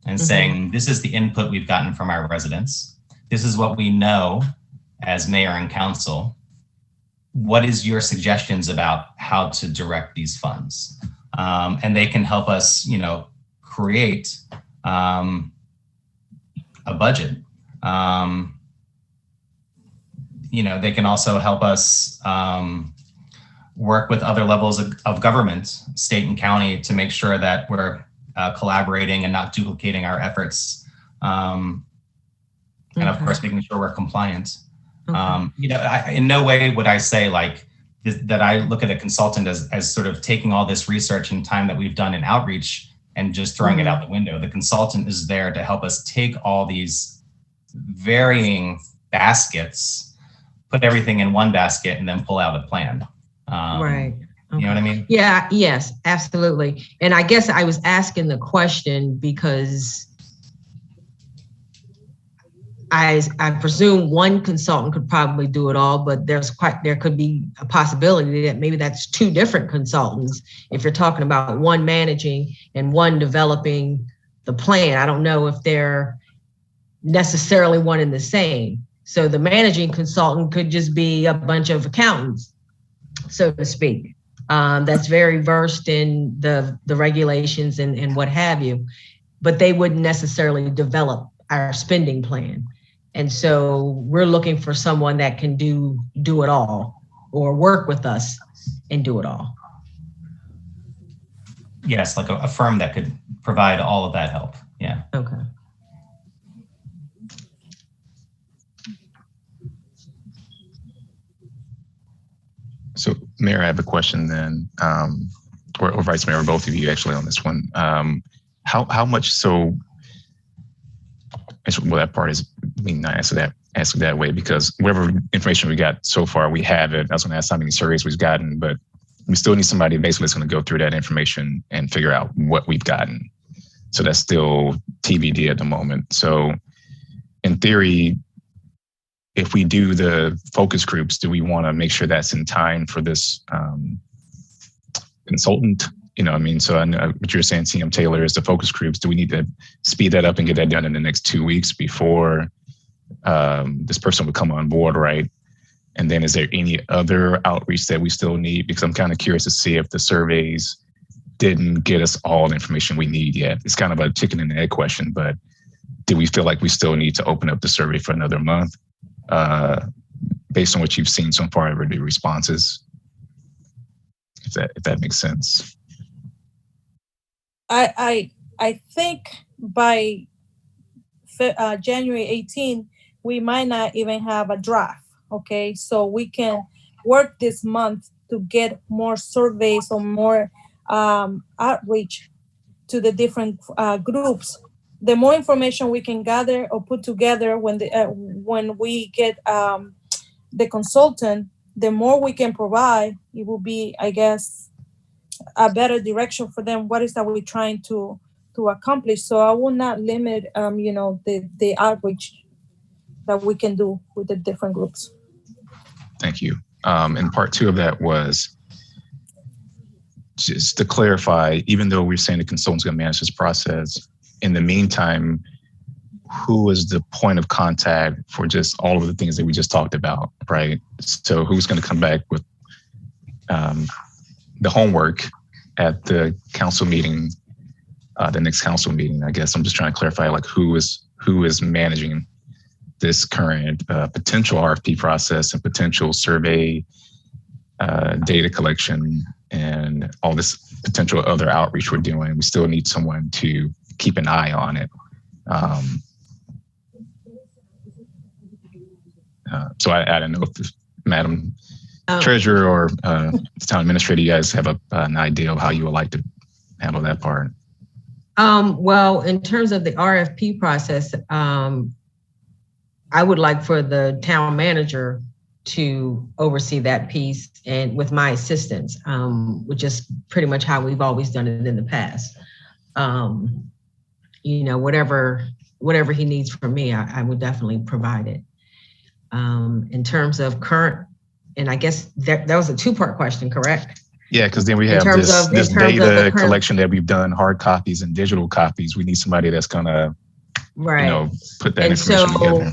and saying, this is the input we've gotten from our residents. This is what we know as mayor and council. What is your suggestions about how to direct these funds? And they can help us, create a budget. They can also help us work with other levels of government, state and county, to make sure that we're collaborating and not duplicating our efforts. And of course, making sure we're compliant. In no way would I say that I look at a consultant as sort of taking all this research and time that we've done in outreach and just throwing it out the window. The consultant is there to help us take all these varying baskets, put everything in one basket, and then pull out a plan. Right. You know what I mean? Yeah, yes, absolutely. And I guess I was asking the question because I presume one consultant could probably do it all, but there could be a possibility that maybe that's two different consultants. If you're talking about one managing and one developing the plan, I don't know if they're necessarily one and the same. So the managing consultant could just be a bunch of accountants, so to speak, that's very versed in the regulations and what have you, but they wouldn't necessarily develop our spending plan. And so we're looking for someone that can do it all, or work with us and do it all. Yes, like a firm that could provide all of that help. Yeah. Okay. Mayor, I have a question then, or Vice Mayor, or both of you actually on this one. How much so? Well, that part is not answer that way, because whatever information we got so far, we have it. I was going to ask how many surveys we've gotten, but we still need somebody basically that's going to go through that information and figure out what we've gotten. So that's still TBD at the moment. So in theory, if we do the focus groups, do we want to make sure that's in time for this consultant? You know what I mean? So I know what you're saying, CM Taylor, is the focus groups. Do we need to speed that up and get that done in the next 2 weeks before this person would come on board, right? And then is there any other outreach that we still need? Because I'm kind of curious to see if the surveys didn't get us all the information we need yet. It's kind of a chicken and egg question, but do we feel like we still need to open up the survey for another month based on what you've seen so far over the responses? If that makes sense. I think by January 18, we might not even have a draft. Okay, so we can work this month to get more surveys or more outreach to the different groups. The more information we can gather or put together when we get the consultant, the more we can provide. It will be, I guess, a better direction for them. What is that we're trying to accomplish? So I will not limit, the outreach that we can do with the different groups. Thank you. And part two of that was just to clarify, even though we're saying the consultant's going to manage this process, in the meantime, who is the point of contact for just all of the things that we just talked about, right? So who's going to come back with the homework at the council meeting, the next council meeting? I guess I'm just trying to clarify, like, who is managing this current potential RFP process and potential survey data collection and all this potential other outreach we're doing. We still need someone to keep an eye on it. So I don't know if Madam Treasurer or the Town Administrator, you guys have an idea of how you would like to handle that part. Well, in terms of the RFP process, I would like for the town manager to oversee that piece, and with my assistance, which is pretty much how we've always done it in the past. Whatever he needs from me, I would definitely provide it. In terms of current, and I guess that was a two-part question, correct? Yeah, because then we have this data collection that we've done, hard copies and digital copies. We need somebody that's gonna, put that information together.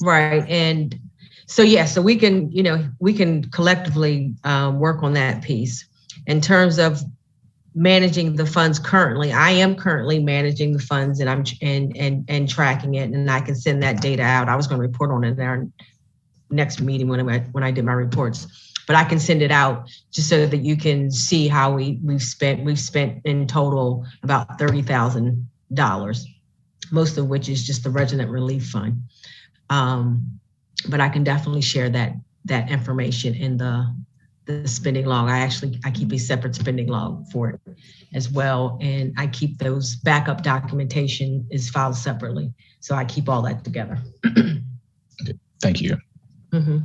Right, and so so we can collectively work on that piece. In terms of managing the funds currently, I am currently managing the funds, and I'm and tracking it, and I can send that data out. I was going to report on it in our next meeting when I did my reports, but I can send it out just so that you can see how we've spent in total about $30,000, most of which is just the resident relief fund. But I can definitely share that information in the spending log. I keep a separate spending log for it as well. And I keep those backup documentation is filed separately. So I keep all that together. Thank you. Mm-hmm.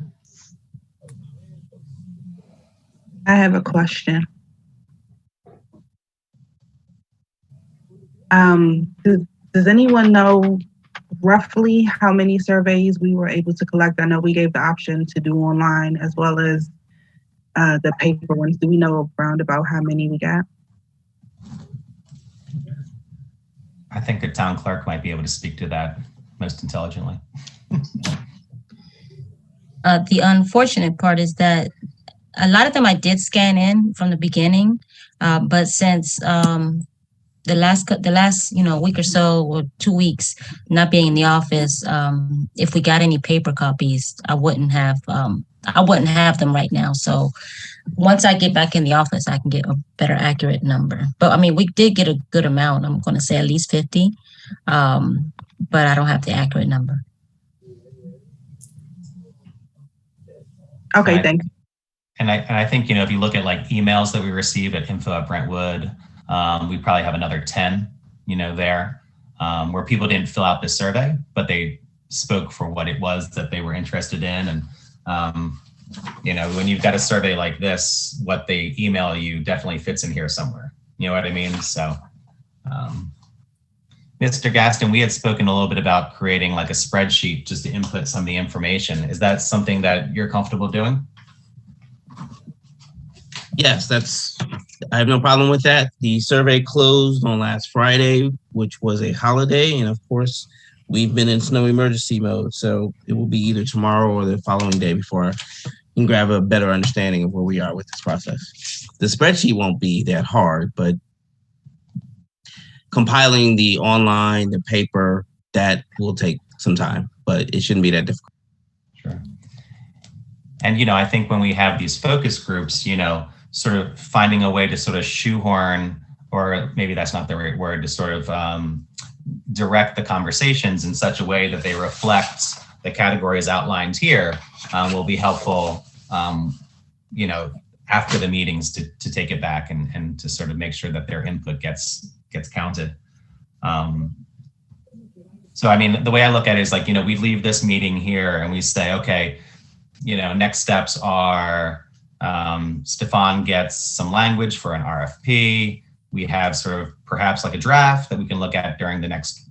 I have a question. Does anyone know roughly how many surveys we were able to collect? I know we gave the option to do online as well as the paper ones. Do we know around about how many we got? I think the town clerk might be able to speak to that most intelligently. The unfortunate part is that a lot of them I did scan in from the beginning, but since the last week or so or 2 weeks not being in the office, if we got any paper copies, I wouldn't have them right now. So once I get back in the office, I can get a better accurate number. But I mean, we did get a good amount. I'm going to say at least 50, but I don't have the accurate number. Okay, thanks. And I think, if you look at like emails that we receive at info@Brentwood, we probably have another 10, there, where people didn't fill out the survey, but they spoke for what it was that they were interested in. And, when you've got a survey like this, what they email you definitely fits in here somewhere. You know what I mean? So, Mr. Gaston, we had spoken a little bit about creating like a spreadsheet just to input some of the information. Is that something that you're comfortable doing? Yes, I have no problem with that. The survey closed on last Friday, which was a holiday. And of course, we've been in snow emergency mode. So it will be either tomorrow or the following day before I can grab a better understanding of where we are with this process. The spreadsheet won't be that hard, but compiling the online, the paper, that will take some time, but it shouldn't be that difficult. Sure. And, I think when we have these focus groups, sort of finding a way to sort of shoehorn, or maybe that's not the right word, to sort of direct the conversations in such a way that they reflect the categories outlined here will be helpful, after the meetings to take it back and to sort of make sure that their input gets counted. So, I mean, the way I look at it is like, we leave this meeting here and we say, okay, next steps are Stefan gets some language for an RFP. We have sort of perhaps like a draft that we can look at during the next,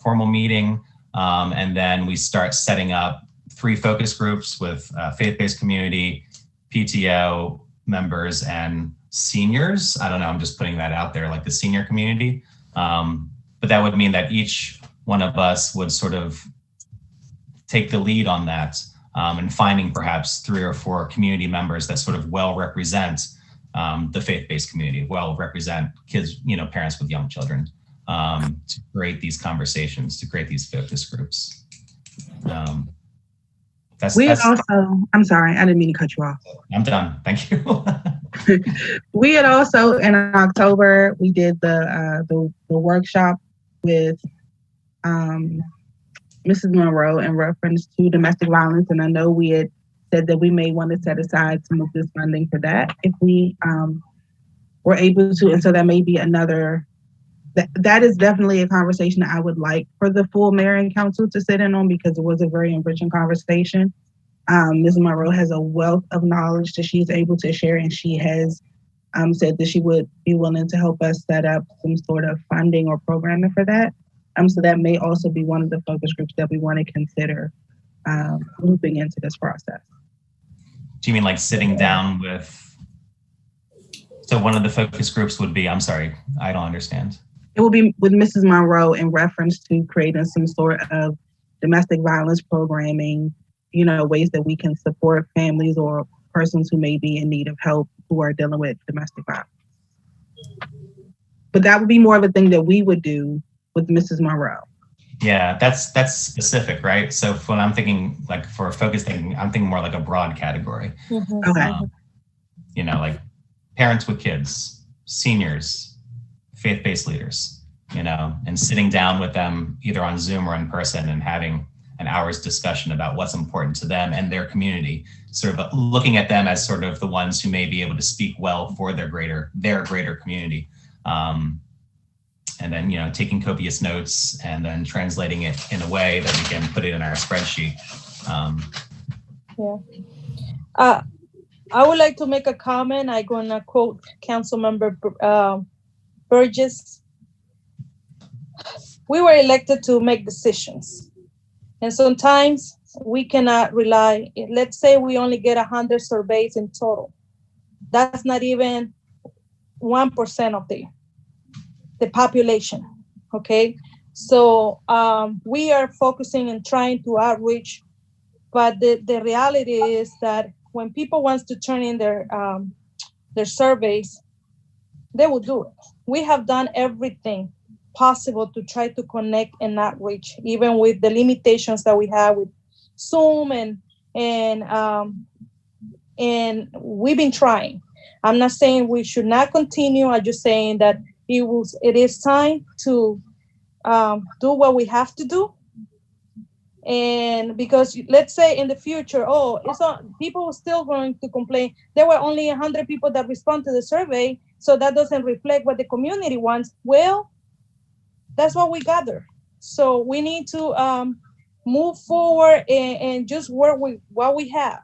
formal meeting. And then we start setting up 3 focus groups with faith-based community, PTO members, and seniors. I don't know, I'm just putting that out there, like the senior community. But that would mean that each one of us would sort of take the lead on that. And finding perhaps 3 or 4 community members that sort of well represent the faith-based community, well represent kids, parents with young children, to create these conversations, to create these focus groups. I'm sorry, I didn't mean to cut you off. I'm done, thank you. We had also, in October, we did the workshop with Mrs. Monroe in reference to domestic violence. And I know we had said that we may want to set aside some of this funding for that if we were able to. And so that may be another, that is definitely a conversation that I would like for the full mayor and council to sit in on, because it was a very enriching conversation. Ms. Monroe has a wealth of knowledge that she's able to share, and she has said that she would be willing to help us set up some sort of funding or programming for that. So that may also be one of the focus groups that we want to consider looping into this process. Do you mean like sitting down with, so one of the focus groups would be, I'm sorry, I don't understand. It will be with Mrs. Monroe in reference to creating some sort of domestic violence programming, ways that we can support families or persons who may be in need of help who are dealing with domestic violence. But that would be more of a thing that we would do with Mrs. Monroe. Yeah, that's specific, right? So when I'm thinking like for a focus thing, I'm thinking more like a broad category. Mm-hmm. Okay. Like parents with kids, seniors, faith-based leaders, and sitting down with them either on Zoom or in person and having an hour's discussion about what's important to them and their community, sort of looking at them as sort of the ones who may be able to speak well for their greater community. And then, taking copious notes and then translating it in a way that we can put it in our spreadsheet. I would like to make a comment. I'm going to quote Councilmember Burgess. We were elected to make decisions. And sometimes we cannot rely, let's say we only get 100 surveys in total. That's not even 1% of the population, okay? So we are focusing and trying to outreach, but the reality is that when people want to turn in their surveys, they will do it. We have done everything possible to try to connect and outreach, even with the limitations that we have with Zoom and we've been trying. I'm not saying we should not continue. I'm just saying that it is time to do what we have to do. And because let's say in the future, oh, it's not, people are still going to complain. There were only 100 people that respond to the survey, so that doesn't reflect what the community wants. Well, that's what we gather. So we need to move forward and just work with what we have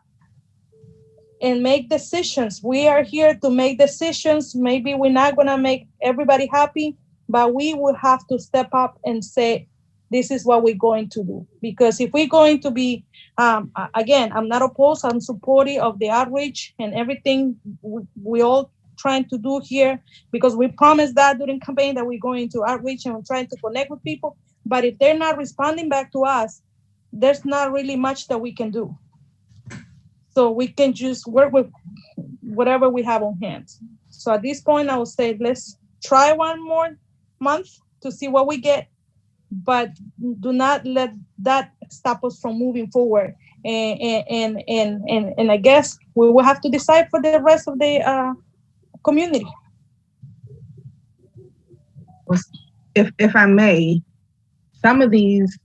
and make decisions. We are here to make decisions. Maybe we're not going to make everybody happy, but we will have to step up and say, this is what we're going to do. Because if we're going to be, again, I'm not opposed, I'm supportive of the outreach and everything we all trying to do here, because we promised that during campaign that we're going to outreach and we're trying to connect with people. But if they're not responding back to us, there's not really much that we can do. So we can just work with whatever we have on hand. So at this point, I would say, let's try one more month to see what we get, but do not let that stop us from moving forward. And I guess we will have to decide for the rest of the community. If I may, some of these,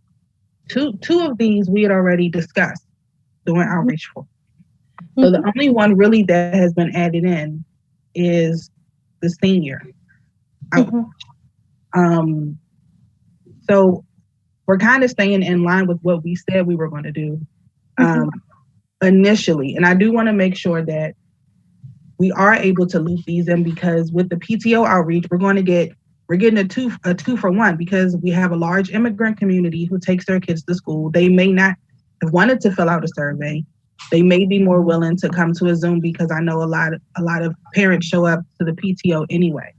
two of these we had already discussed during outreach for. So the only one really that has been added in is the senior outreach. So we're kind of staying in line with what we said we were going to do initially. And I do want to make sure that we are able to loop these in, because with the PTO outreach, we're getting a two for one, because we have a large immigrant community who takes their kids to school. They may not have wanted to fill out a survey. They may be more willing to come to a Zoom, because I know a lot of parents show up to the PTO anyway.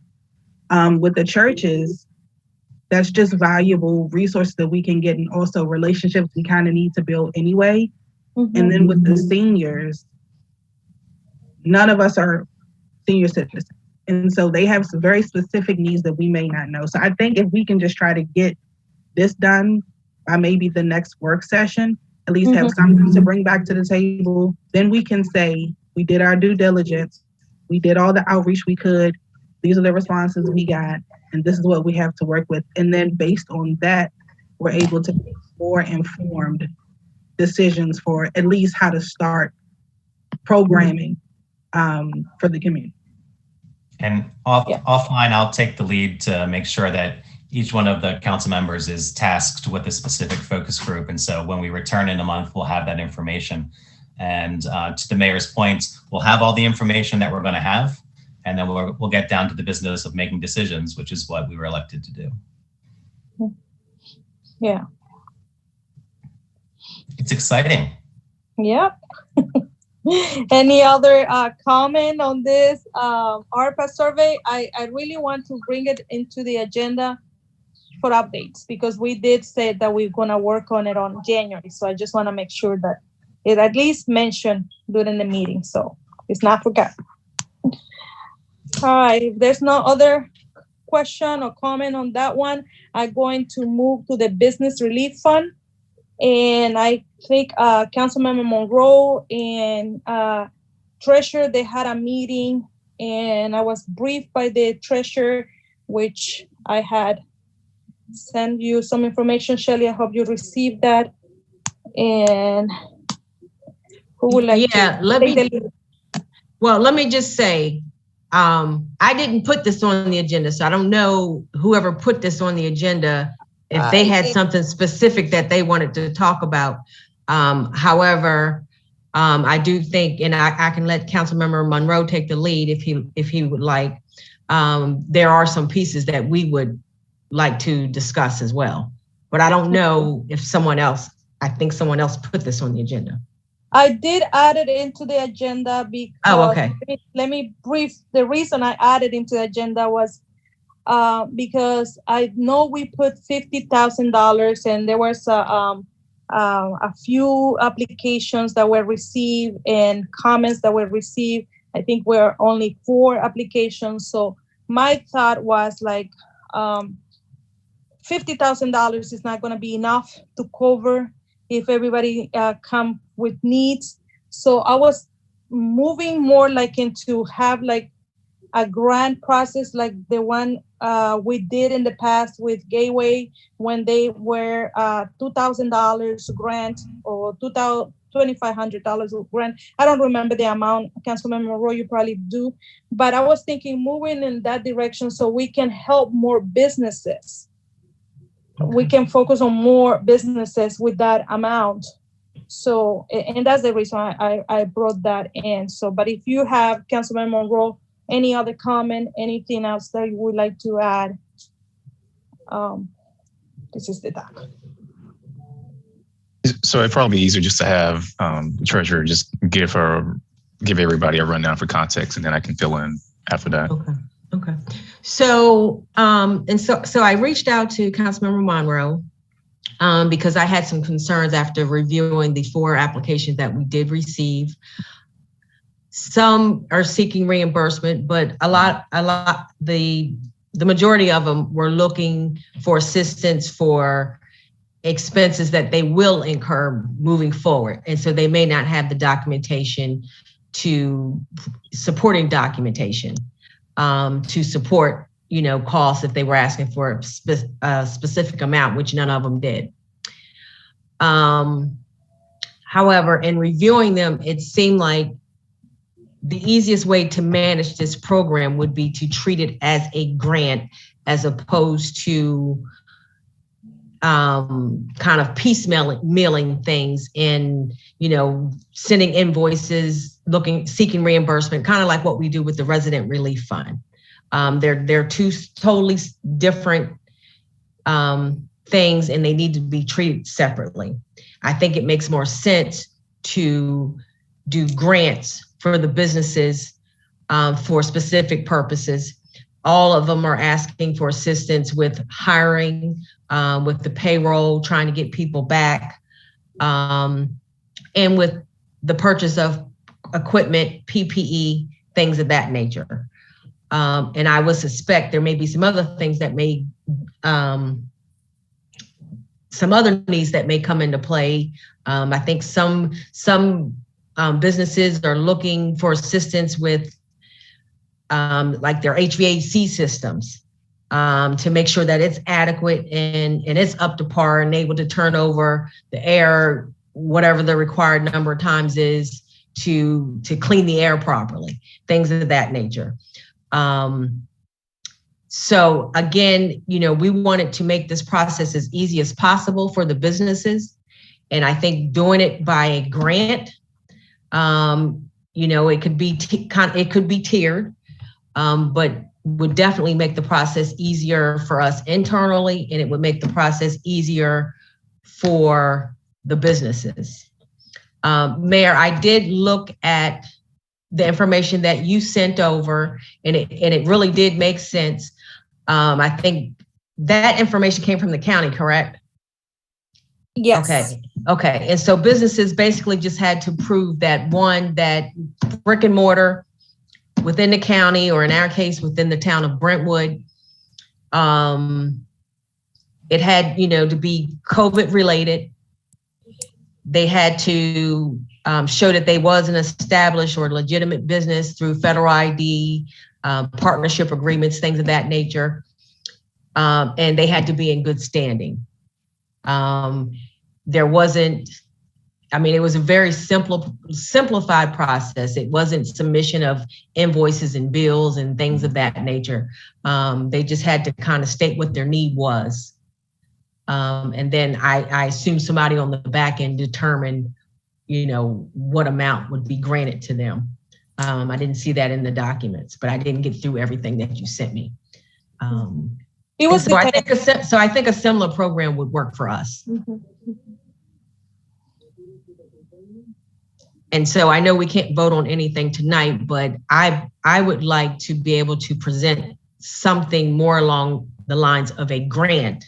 With the churches, that's just valuable resources that we can get, and also relationships we kind of need to build anyway. And then with the seniors, none of us are senior citizens. And so they have some very specific needs that we may not know. So I think if we can just try to get this done by maybe the next work session, at least have something to bring back to the table, then we can say we did our due diligence, we did all the outreach we could, these are the responses we got, and this is what we have to work with. And then based on that, we're able to make more informed decisions for at least how to start programming for the community. And offline, I'll take the lead to make sure that each one of the council members is tasked with a specific focus group. And so when we return in a month, we'll have that information. And to the mayor's point, we'll have all the information that we're going to have, and then we'll get down to the business of making decisions, which is what we were elected to do. Yeah. It's exciting. Yep. Any other comment on this ARPA survey? I really want to bring it into the agenda for updates, because we did say that we're going to work on it on January. So I just want to make sure that it at least mentioned during the meeting, so it's not forgotten. All right, if there's no other question or comment on that one, I'm going to move to the Business Relief Fund. And I think Councilmember Monroe and Treasurer, they had a meeting, and I was briefed by the Treasurer, which I had sent you some information. Shelley, I hope you received that. And who would like to take the lead? Well, let me just say, I didn't put this on the agenda, so I don't know whoever put this on the agenda, if they had something specific that they wanted to talk about. However, I do think, and I can let Councilmember Monroe take the lead if he would like. There are some pieces that we would like to discuss as well, but I don't know if I think someone else put this on the agenda. I did add it into the agenda because let me brief. The reason I added into the agenda was because I know we put $50,000, and there was a few applications that were received and comments that were received. I think we're only 4 applications. So my thought was like $50,000 is not going to be enough to cover if everybody come with needs. So I was moving more like into have like a grant process like the one we did in the past with Gateway when they were $2,000 grant or $2,500 grant. I don't remember the amount, Councilmember Monroe, you probably do, but I was thinking moving in that direction so we can help more businesses. Okay. We can focus on more businesses with that amount. So, and that's the reason I brought that in. So, but if you have, Councilmember Monroe, any other comment, anything else that you would like to add, this is the time. So it'd probably be easier just to have the treasurer just give everybody a rundown for context, and then I can fill in after that. Okay. So I reached out to Councilmember Monroe because I had some concerns after reviewing the 4 applications that we did receive. Some are seeking reimbursement, but the majority of them were looking for assistance for expenses that they will incur moving forward. And so they may not have the documentation supporting documentation to support, costs if they were asking for a specific amount, which none of them did. However, in reviewing them, it seemed like the easiest way to manage this program would be to treat it as a grant as opposed to kind of piecemealing things and, sending invoices, seeking reimbursement, kind of like what we do with the Resident Relief Fund. They're 2 totally different things, and they need to be treated separately. I think it makes more sense to do grants for the businesses for specific purposes. All of them are asking for assistance with hiring, with the payroll, trying to get people back, and with the purchase of equipment, PPE, things of that nature. And I would suspect there may be some other things that may, some other needs that may come into play. I think some businesses are looking for assistance with like their HVAC systems to make sure that it's adequate and it's up to par and able to turn over the air, whatever the required number of times is to clean the air properly, things of that nature. So again, we wanted to make this process as easy as possible for the businesses. And I think doing it by a grant, it could be tiered, but would definitely make the process easier for us internally, and it would make the process easier for the businesses. Mayor, I did look at the information that you sent over, and it really did make sense. I think that information came from the county, correct? Yes. Okay. And so businesses basically just had to prove that that brick and mortar within the county, or in our case, within the town of Brentwood, it had, to be COVID related. They had to show that they was an established or legitimate business through federal ID, partnership agreements, things of that nature. And they had to be in good standing. There wasn't, it was a very simplified process. It wasn't submission of invoices and bills and things of that nature. They just had to kind of state what their need was. And then I assume somebody on the back end determined, what amount would be granted to them. I didn't see that in the documents, but I didn't get through everything that you sent me. I think a similar program would work for us. Mm-hmm. And so I know we can't vote on anything tonight, but I would like to be able to present something more along the lines of a grant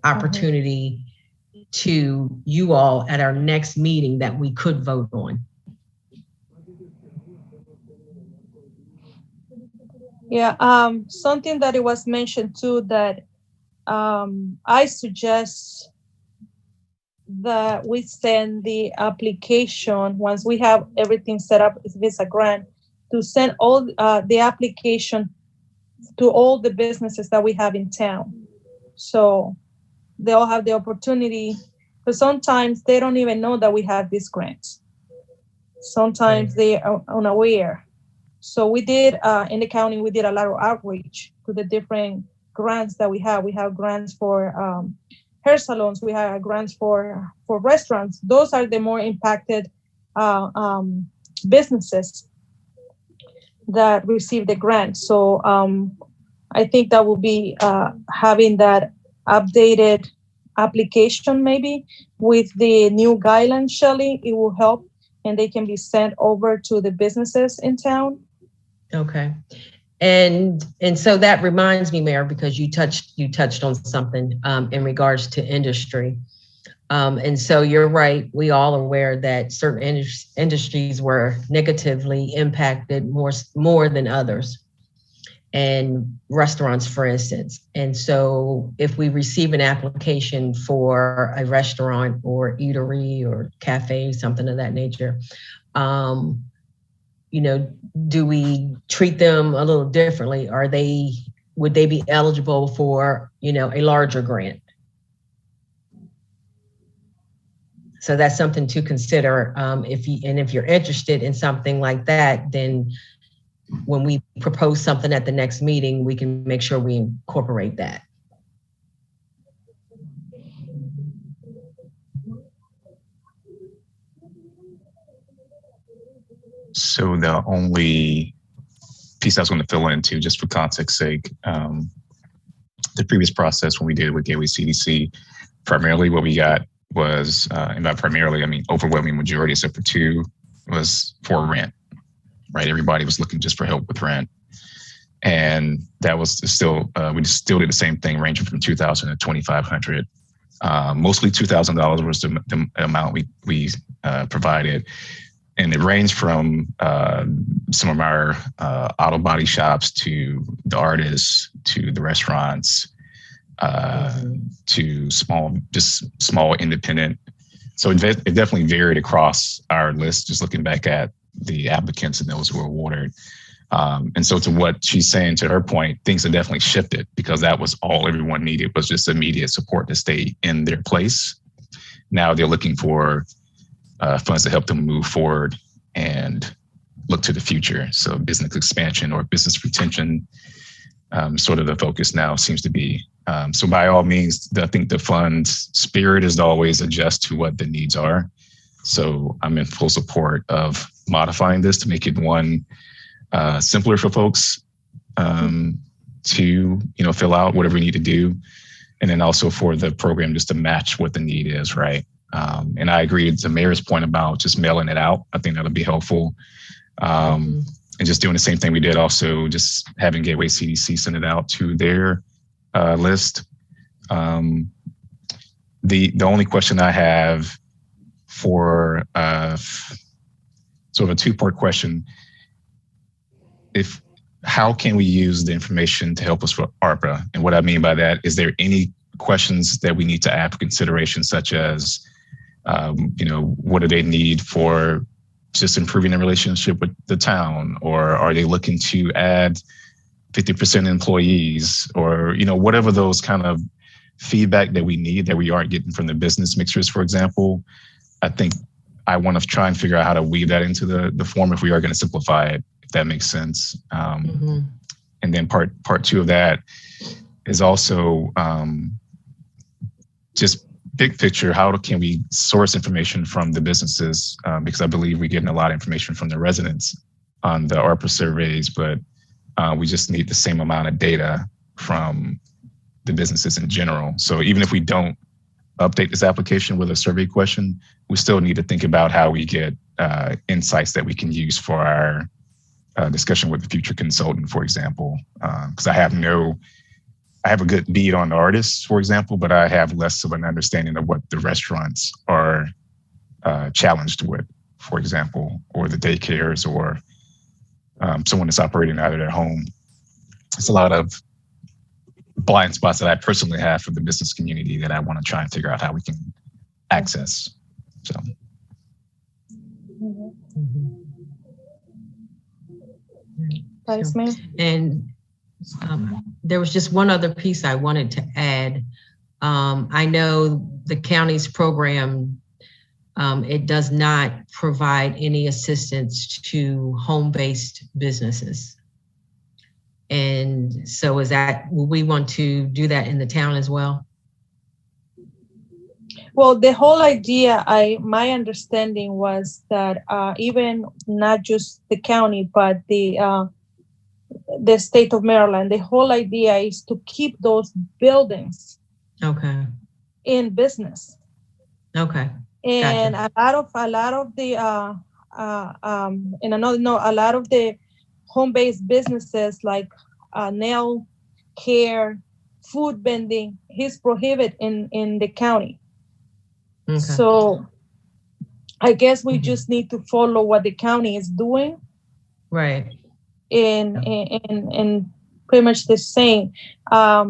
opportunity to you all at our next meeting that we could vote on. Yeah, something that it was mentioned too, that I suggest that we send the application once we have everything set up, if it's a grant, to send all the application to all the businesses that we have in town. So they'll have the opportunity, because sometimes they don't even know that we have these grants. Sometimes they are unaware. So we did, in the county, we did a lot of outreach to the different grants that we have. We have grants for hair salons. We have grants for restaurants. Those are the more impacted businesses that receive the grant. So I think that will be having that updated application maybe with the new guidelines, Shelley, it will help, and they can be sent over to the businesses in town. Okay. And so that reminds me, Mayor, because you touched on something in regards to industry. And so you're right, we all are aware that certain industries were negatively impacted more than others, and restaurants, for instance. And so if we receive an application for a restaurant or eatery or cafe, something of that nature, do we treat them a little differently? Would they be eligible for, a larger grant? So that's something to consider. If you're interested in something like that, then when we propose something at the next meeting, we can make sure we incorporate that. So the only piece I was going to fill into, just for context's sake, the previous process when we did it with Gateway CDC, primarily what we got was, and by primarily, I mean overwhelming majority, except for two, was for rent, right? Everybody was looking just for help with rent. And that was still, we still did the same thing, ranging from $2,000 to $2,500. Mostly $2,000 was the amount we provided. And it ranged from some of our auto body shops to the artists, to the restaurants, to small independent. So it definitely varied across our list, just looking back at the applicants and those who were awarded. And so to what she's saying, to her point, things have definitely shifted, because that was all everyone needed, was just immediate support to stay in their place. Now they're looking for funds to help them move forward and look to the future. So business expansion or business retention, sort of the focus now seems to be. So by all means, I think the fund's spirit is to always adjust to what the needs are. So I'm in full support of modifying this to make it, one, simpler for folks to fill out whatever we need to do, and then also for the program just to match what the need is, right? And I agree with the mayor's point about just mailing it out. I think that'll be helpful. And just doing the same thing we did, also just having Gateway CDC send it out to their list. The only question I have for sort of a two-part question, how can we use the information to help us for ARPA? And what I mean by that, is there any questions that we need to add for consideration, such as, what do they need for just improving the relationship with the town? Or are they looking to add 50% employees, or, whatever those kind of feedback that we need that we aren't getting from the business mixers, for example. I think I want to try and figure out how to weave that into the form if we are going to simplify it, if that makes sense. And then part two of that is also just big picture, how can we source information from the businesses? Because I believe we're getting a lot of information from the residents on the Arpa surveys, but we just need the same amount of data from the businesses in general. So even if we don't update this application with a survey question, we still need to think about how we get insights that we can use for our discussion with the future consultant, for example. Because I have a good bead on the artists, for example, but I have less of an understanding of what the restaurants are challenged with, for example, or the daycares, or someone that's operating out of their home. It's a lot of blind spots that I personally have for the business community that I want to try and figure out how we can access. So. Vice Mayor. And there was just one other piece I wanted to add. I know the county's program, it does not provide any assistance to home-based businesses. And so will we want to do that in the town as well? Well, the whole idea, my understanding was that even not just the county, but the state of Maryland, the whole idea is to keep those buildings in business. Okay. And gotcha. a lot of the a lot of the home-based businesses like nail care, food vending is prohibited in the county. Okay. So I guess we just need to follow what the county is doing. Right. And pretty much the same. I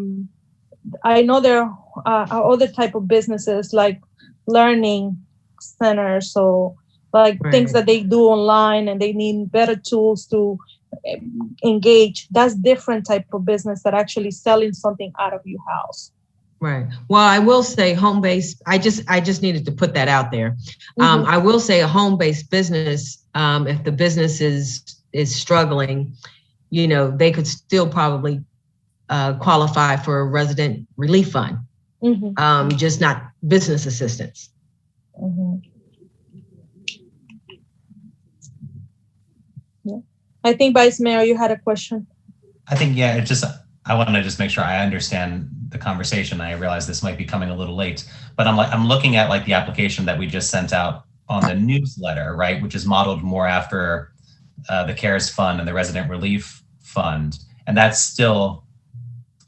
know there are other type of businesses like learning centers, so like things that they do online and they need better tools to engage. That's different type of business that actually selling something out of your house. Right. Well, I will say home-based, I just needed to put that out there. I will say a home-based business, if the business is struggling, they could still probably qualify for a resident relief fund, just not business assistance. Yeah. I think Vice Mayor, you had a question. I think, yeah, I want to just make sure I understand the conversation. I realize this might be coming a little late, but I'm looking at like the application that we just sent out on the newsletter, right? Which is modeled more after the CARES Fund and the Resident Relief Fund. And that's still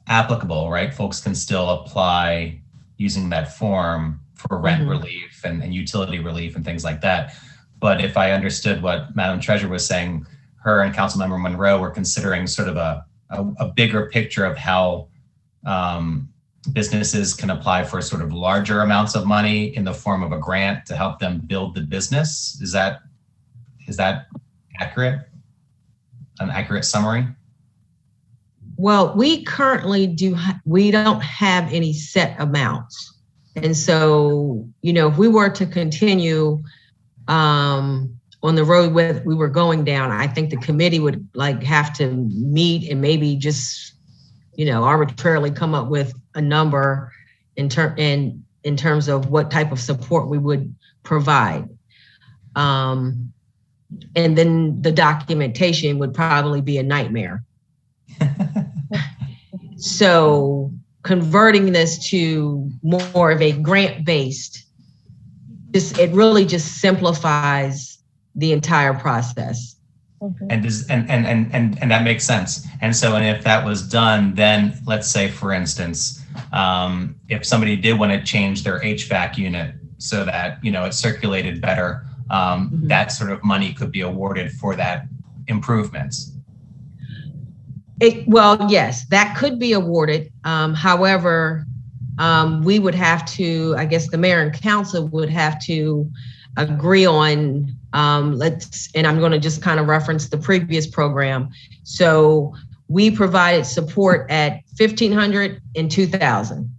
applicable, right? Folks can still apply using that form for rent relief and utility relief and things like that. But if I understood what Madam Treasurer was saying, her and Councilmember Monroe were considering sort of a bigger picture of how businesses can apply for sort of larger amounts of money in the form of a grant to help them build the business. Is that accurate? An accurate summary? Well, we currently we don't have any set amounts. And so, if we were to continue on the road we were going down, I think the committee would have to meet and maybe just, arbitrarily come up with a number in terms of what type of support we would provide. And then the documentation would probably be a nightmare. So converting this to more of a grant-based, it really just simplifies the entire process. And that makes sense. And so, if that was done, then let's say, for instance, if somebody did want to change their HVAC unit so that, it circulated better, that sort of money could be awarded for that improvements. Well, yes, that could be awarded. However, we would have to, I guess the mayor and council would have to agree on, and I'm going to just kind of reference the previous program. So we provided support at $1,500 and $2,000.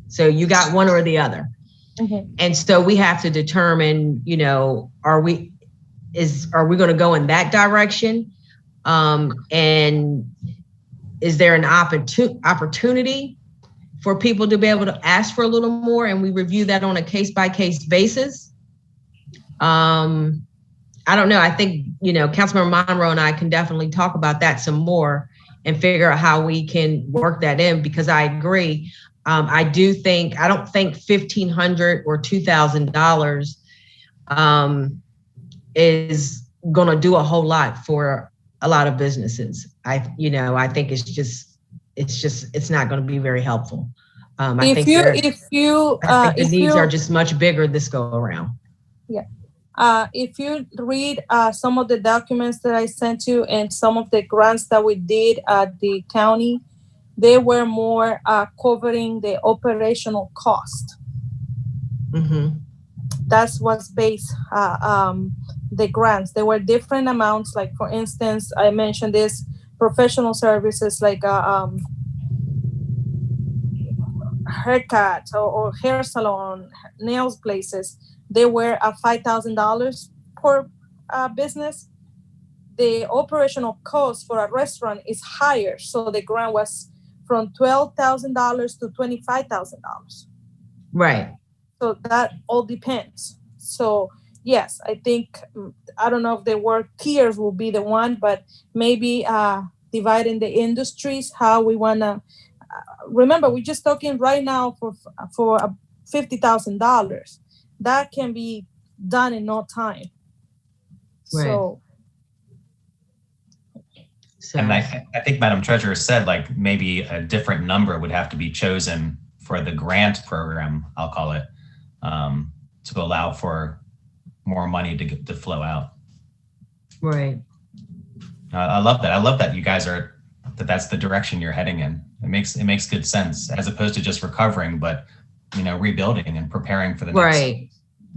So you got one or the other. And so we have to determine, are we going to go in that direction? And is there an opportunity for people to be able to ask for a little more? And we review that on a case-by-case basis. I don't know. I think, Councilmember Monroe and I can definitely talk about that some more and figure out how we can work that in, because I agree. I don't think $1,500 or $2,000 is going to do a whole lot for a lot of businesses. I think it's not going to be very helpful. I think the needs are just much bigger this go around. Yeah. If you read some of the documents that I sent you and some of the grants that we did at the county, they were more covering the operational cost. That's what's based the grants. There were different amounts. Like, for instance, I mentioned this professional services like haircut or hair salon, nails places, they were at $5,000 per business. The operational cost for a restaurant is higher, so the grant was from $12,000 to $25,000. Right. So that all depends. So yes, I think, I don't know if the word tiers will be the one, but maybe dividing the industries, how we want to, remember, we're just talking right now for $50,000. That can be done in no time. Right. So And I think Madam Treasurer said like maybe a different number would have to be chosen for the grant program, I'll call it, to allow for more money to flow out. Right. I love that. I love that you guys are, that's the direction you're heading in. It makes good sense, as opposed to just recovering, but rebuilding and preparing for the next. Right.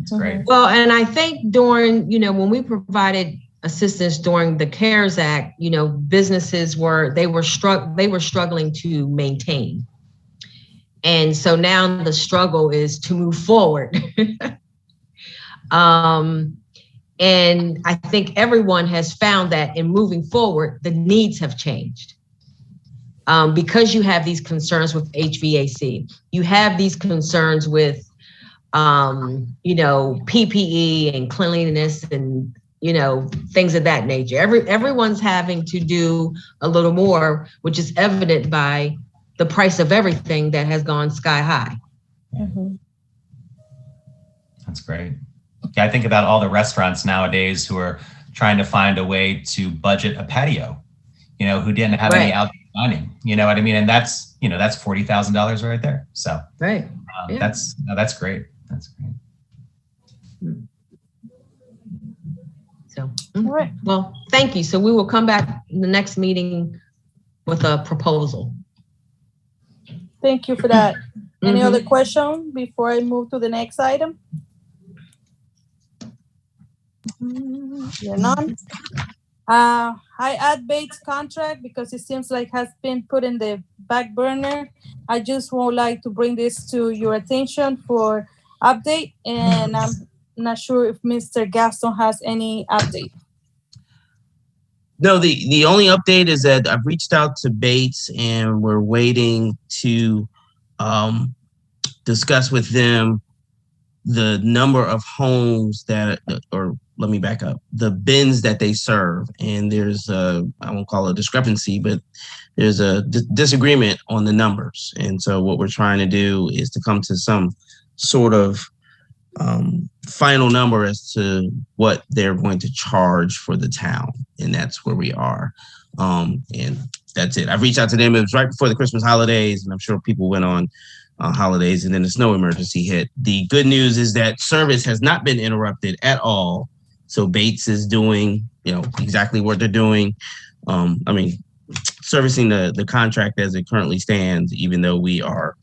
It's great. Well, and I think during, when we provided assistance during the CARES Act, businesses were struggling to maintain. And so now the struggle is to move forward. And I think everyone has found that in moving forward, the needs have changed. Because you have these concerns with HVAC, you have these concerns with, PPE and cleanliness and, things of that nature. Everyone's having to do a little more, which is evident by the price of everything that has gone sky high. mm-hmm. That's great. Yeah, I think about all the restaurants nowadays who are trying to find a way to budget a patio, who didn't have any outdoor dining, you know what I mean? And that's $40,000 right there. So right. Yeah. That's great. That's great. So, All right. Well, thank you. So we will come back in the next meeting with a proposal. Thank you for that. Any other question before I move to the next item? None. I add Bates contract because it seems like has been put in the back burner. I just would like to bring this to your attention for update, and I'm not sure if Mr. Gaston has any update. No, the only update is that I've reached out to Bates and we're waiting to discuss with them the number of homes that, or let me back up, the bins that they serve. And there's I won't call it a discrepancy, but there's a disagreement on the numbers. And so what we're trying to do is to come to some sort of final number as to what they're going to charge for the town. And that's where we are. And that's it. I've reached out to them. It was right before the Christmas holidays, and I'm sure people went on holidays, and then the snow emergency hit. The good news is that service has not been interrupted at all. So Bates is doing, exactly what they're doing. Servicing the contract as it currently stands, even though we are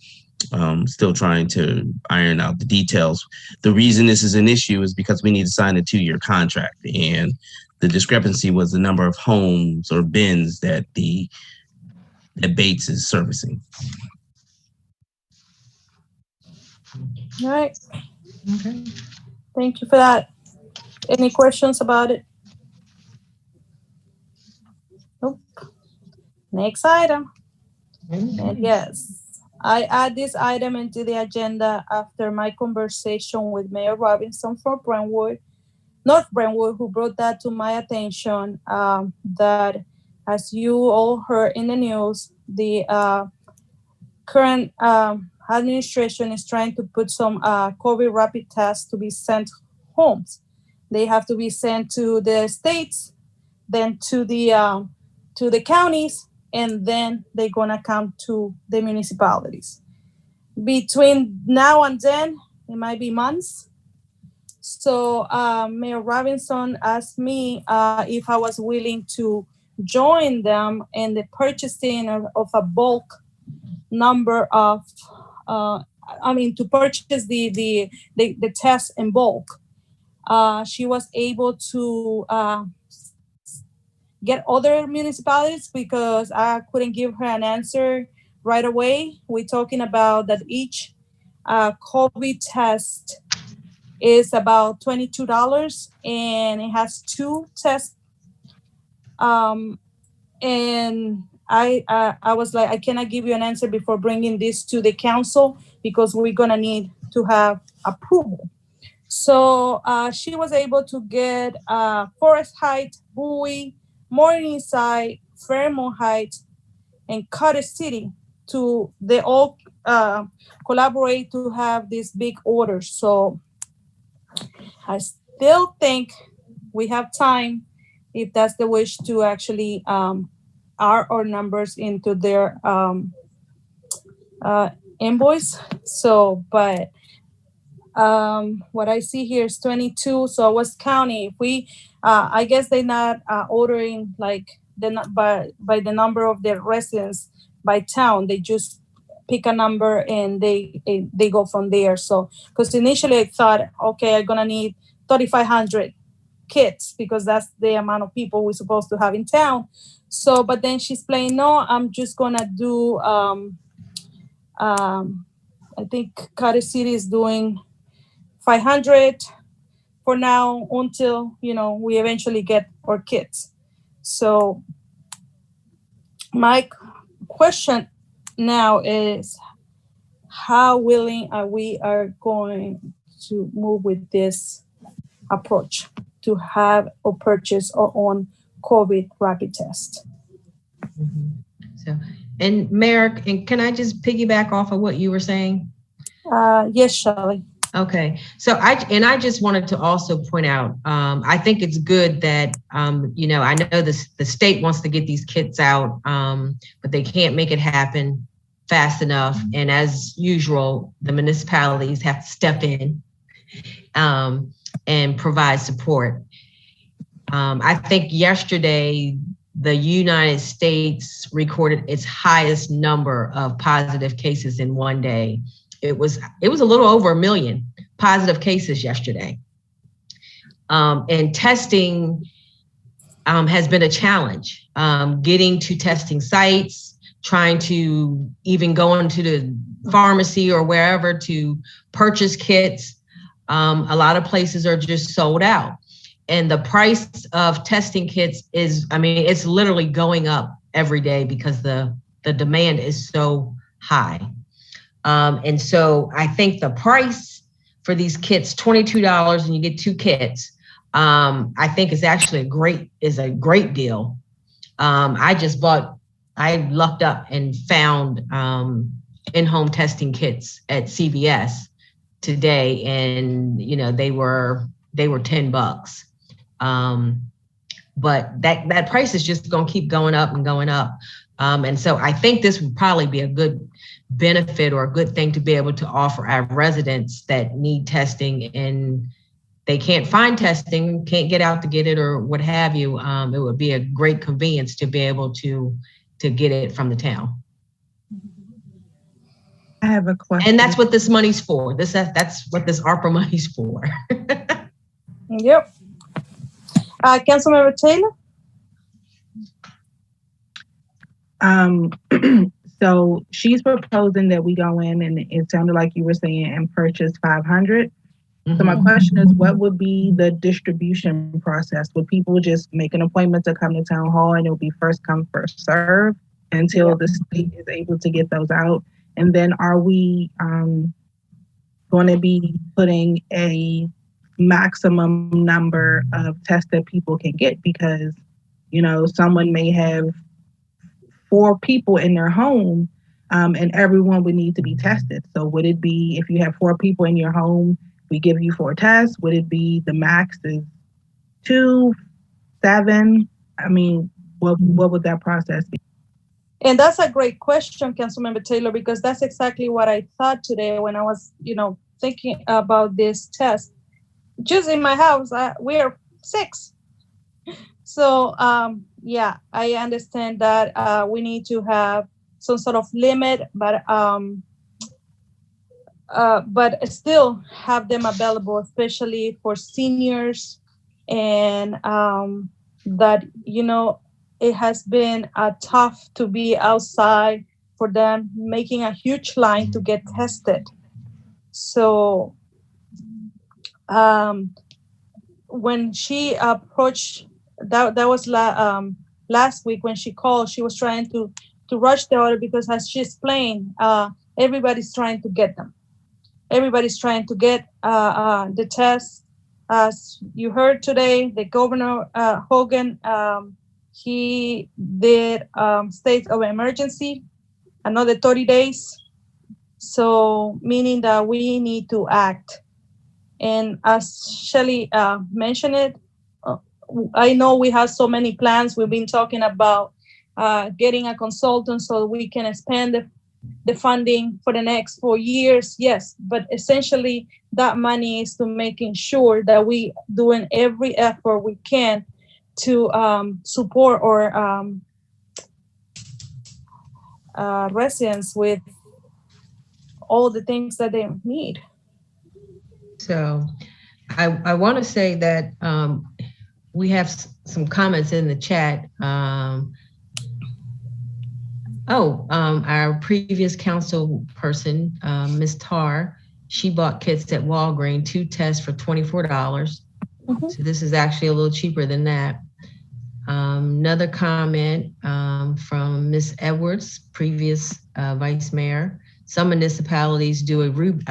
still trying to iron out the details. The reason this is an issue is because we need to sign a 2-year contract, and the discrepancy was the number of homes or bins that Bates is servicing. All right. Okay. Thank you for that. Any questions about it? Nope. Next item. And yes, I add this item into the agenda after my conversation with Mayor Robinson from Brentwood, North Brentwood, who brought that to my attention, that as you all heard in the news, the current administration is trying to put some COVID rapid tests to be sent homes. They have to be sent to the states, then to the counties, and then they're gonna come to the municipalities. Between now and then, it might be months. So Mayor Robinson asked me if I was willing to join them in the purchasing of a bulk number of, to purchase the test in bulk. She was able to get other municipalities because I couldn't give her an answer right away. We're talking about that each COVID test is about $22, and it has 2 tests. And I was like, I cannot give you an answer before bringing this to the council because we're gonna need to have approval. So she was able to get Forest Heights, Bowie, Morningside, Fairmont Heights, and Cottage City they all collaborate to have this big order. So I still think we have time, if that's the wish, to actually add our numbers into their invoice. So, but what I see here is 22. So West County, if we, I guess they're not ordering like by the number of their residents by town. They just pick a number and they go from there. So, because initially I thought, okay, I'm gonna need 3,500 kits because that's the amount of people we're supposed to have in town. So, but then she's playing, no, I'm just gonna do, I think Cottage City is doing 500 for now until, we eventually get our kits. So my question now is, how willing are we going to move with this approach to have or purchase our own COVID rapid test? So, and Mayor, and can I just piggyback off of what you were saying? Yes, Shelley. Okay, so I just wanted to also point out, I think it's good that, I know the state wants to get these kits out, but they can't make it happen fast enough. And as usual, the municipalities have to step in and provide support. I think yesterday, the United States recorded its highest number of positive cases in one day. It was a little over 1 million positive cases yesterday. And testing has been a challenge. Getting to testing sites, trying to even go into the pharmacy or wherever to purchase kits. A lot of places are just sold out. And the price of testing kits it's literally going up every day because the demand is so high. And so I think the price for these kits, $22, and you get 2 kits, I think is actually a great deal. I lucked up and found in-home testing kits at CVS today, and they were $10. But that price is just going to keep going up and going up. And so I think this would probably be a good benefit or a good thing to be able to offer our residents that need testing and they can't find testing, can't get out to get it or what have you. It would be a great convenience to be able to get it from the town. I have a question. And that's what this money's for. That's what this ARPA money's for. Yep. Councilmember Taylor? So she's proposing that we go in, and it sounded like you were saying, and purchase 500. Mm-hmm. So my question is, what would be the distribution process? Would people just make an appointment to come to town hall and it'll be first come, first serve until the state is able to get those out? And then are we going to be putting a maximum number of tests that people can get? Because, someone may have 4 people in their home, and everyone would need to be tested. So would it be, if you have 4 people in your home, we give you 4 tests? Would it be the max is 2, 7? I mean, what would that process be? And that's a great question, Councilmember Taylor, because that's exactly what I thought today when I was, thinking about this test. Just in my house, we're 6. So, I understand that we need to have some sort of limit, but still have them available, especially for seniors, and that it has been tough to be outside for them, making a huge line to get tested. So when she approached, that was last week when she called, she was trying to rush the order because, as she explained, everybody's trying to get them. Everybody's trying to get the test. As you heard today, the Governor Hogan, he did state of emergency, another 30 days. So meaning that we need to act. And as Shelley mentioned it, I know we have so many plans. We've been talking about getting a consultant so we can expand the funding for the next 4 years. Yes, but essentially that money is to making sure that we doing every effort we can to support our residents with all the things that they need. So I want to say that we have some comments in the chat. Our previous council person, Ms. Tar, she bought kits at Walgreens, 2 tests for $24. Mm-hmm. So this is actually a little cheaper than that. Another comment from Ms. Edwards, previous vice mayor. Some municipalities do a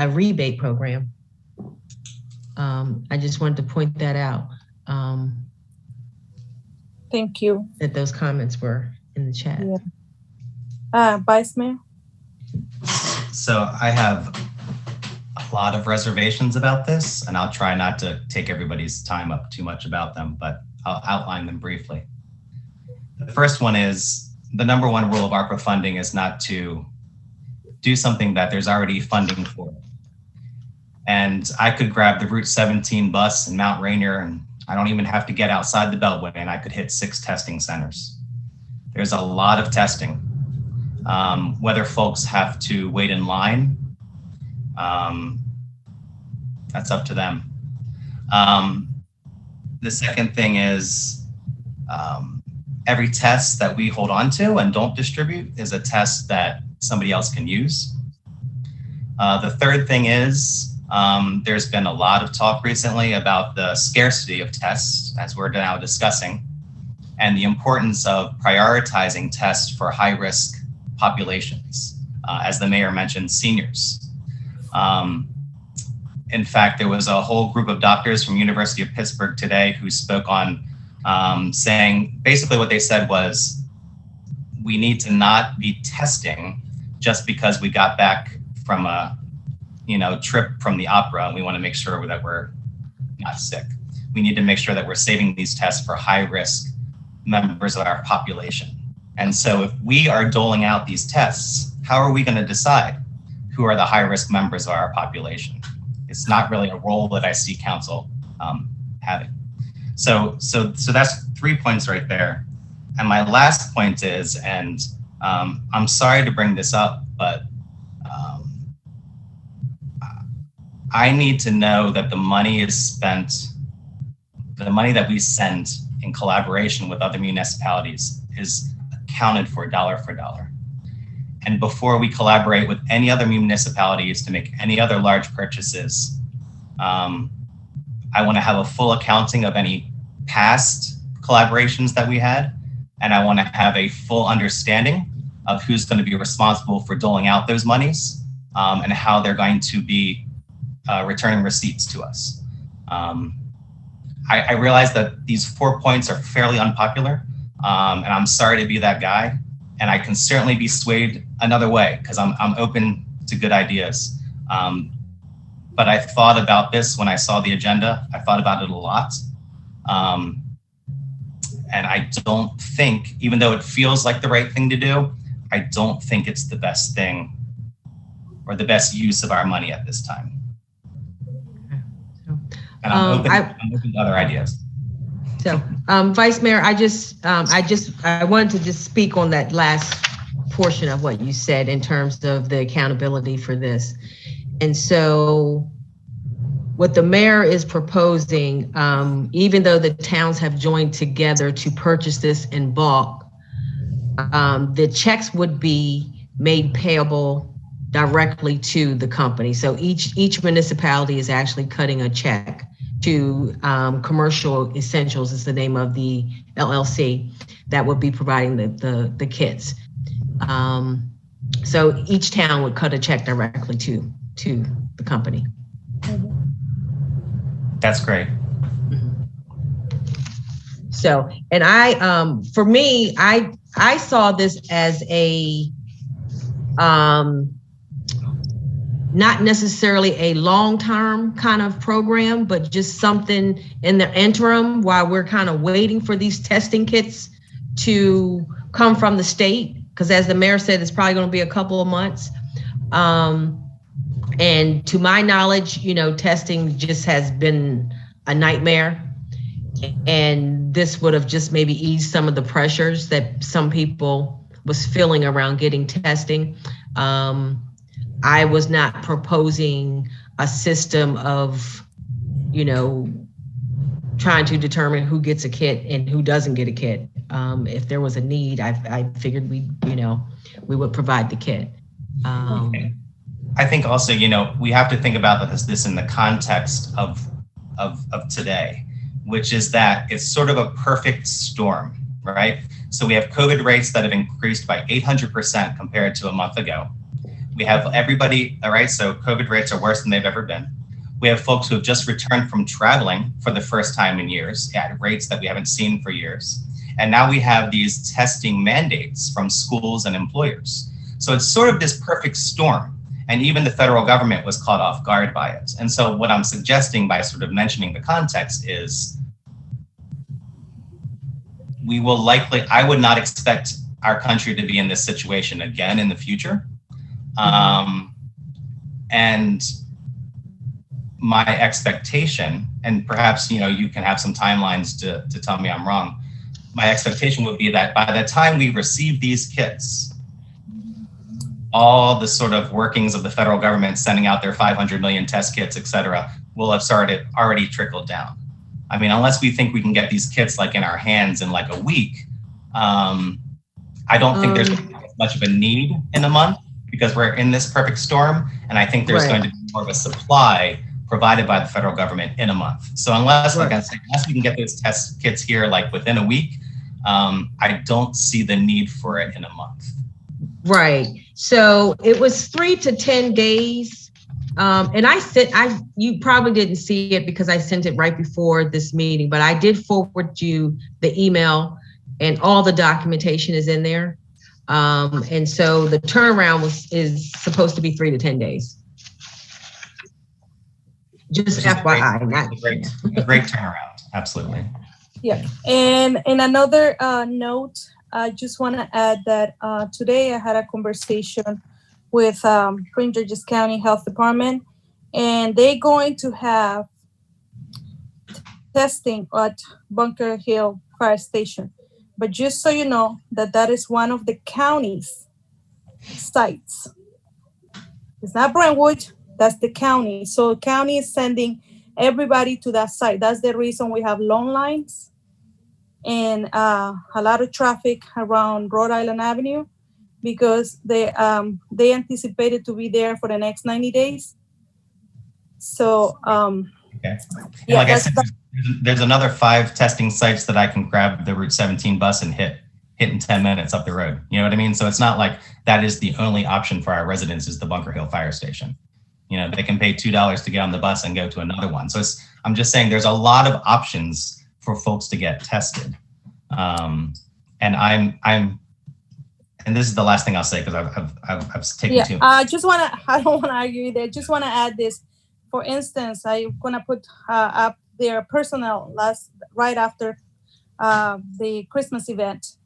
rebate program. I just wanted to point that out. Thank you. That those comments were in the chat. Yeah. Vice Mayor? So I have a lot of reservations about this, and I'll try not to take everybody's time up too much about them, but I'll outline them briefly. The first one is the number one rule of ARPA funding is not to do something that there's already funding for. And I could grab the Route 17 bus in Mount Rainier, and I don't even have to get outside the Beltway, and I could hit 6 testing centers. There's a lot of testing. Whether folks have to wait in line, that's up to them. The second thing is every test that we hold on to and don't distribute is a test that somebody else can use. The third thing is there's been a lot of talk recently about the scarcity of tests, as we're now discussing, and the importance of prioritizing tests for high-risk populations, as the mayor mentioned, seniors. In fact, there was a whole group of doctors from University of Pittsburgh today who spoke on saying, basically what they said was, we need to not be testing just because we got back from a trip from the opera and we want to make sure that we're not sick. We need to make sure that we're saving these tests for high-risk members of our population. And so if we are doling out these tests, how are we going to decide who are the high-risk members of our population? It's not really a role that I see council having. So that's 3 points right there. And my last point is, and I'm sorry to bring this up, but I need to know that the money is spent, the money that we send in collaboration with other municipalities is accounted for dollar. And before we collaborate with any other municipalities to make any other large purchases, I want to have a full accounting of any past collaborations that we had. And I want to have a full understanding of who's going to be responsible for doling out those monies and how they're going to be returning receipts to us. I realize that these 4 points are fairly unpopular, and I'm sorry to be that guy. And I can certainly be swayed another way because I'm open to good ideas. But I thought about this when I saw the agenda. I thought about it a lot. And I don't think, even though it feels like the right thing to do, I don't think it's the best thing or the best use of our money at this time. And I'm open to other ideas. So, Vice Mayor, I wanted to just speak on that last portion of what you said in terms of the accountability for this. And so what the mayor is proposing, even though the towns have joined together to purchase this in bulk, the checks would be made payable directly to the company. So each municipality is actually cutting a check to Commercial Essentials is the name of the LLC that would be providing the kits. So each town would cut a check directly to the company. That's great. So, and for me, I saw this as a, not necessarily a long-term kind of program, but just something in the interim while we're kind of waiting for these testing kits to come from the state. Because as the mayor said, it's probably going to be a couple of months. And to my knowledge, testing just has been a nightmare. And this would have just maybe eased some of the pressures that some people was feeling around getting testing. I was not proposing a system of, trying to determine who gets a kit and who doesn't get a kit. If there was a need, I figured we would provide the kit. Okay. I think also, we have to think about this in the context of today, which is that it's sort of a perfect storm, right? So we have COVID rates that have increased by 800% compared to a month ago. We have everybody, all right, so COVID rates are worse than they've ever been. We have folks who have just returned from traveling for the first time in years at rates that we haven't seen for years. And now we have these testing mandates from schools and employers. So it's sort of this perfect storm. And even the federal government was caught off guard by it. And so what I'm suggesting by sort of mentioning the context is we will likely, I would not expect our country to be in this situation again in the future. And my expectation, and perhaps, you can have some timelines to tell me I'm wrong. My expectation would be that by the time we receive these kits, all the sort of workings of the federal government sending out their 500 million test kits, et cetera, will have already trickled down. I mean, unless we think we can get these kits like in our hands in like a week, I don't think there's much of a need in a month because we're in this perfect storm. And I think there's going to be more of a supply provided by the federal government in a month. So unless, like I said, unless we can get those test kits here like within a week, I don't see the need for it in a month. Right. So it was 3 to 10 days. And you probably didn't see it because I sent it right before this meeting, but I did forward you the email and all the documentation is in there. And so the turnaround is supposed to be 3 to 10 days. Just FYI. Great turnaround. Absolutely. Yeah. And another note, I just want to add that today I had a conversation with Prince George's County Health Department, and they're going to have testing at Bunker Hill Fire Station. But just so you know, that is one of the county's sites. It's not Brentwood, that's the county. So county is sending everybody to that site. That's the reason we have long lines and a lot of traffic around Rhode Island Avenue because they anticipated to be there for the next 90 days. So, okay. Yeah, like I said, there's another 5 testing sites that I can grab the Route 17 bus and hit in 10 minutes up the road. You know what I mean? So it's not like that is the only option for our residents is the Bunker Hill Fire Station. They can pay $2 to get on the bus and go to another one. So I'm just saying there's a lot of options for folks to get tested. And and this is the last thing I'll say because I've taken too much. I don't want to argue there. Just want to add this. For instance, I'm going to put up their personnel right after the Christmas event.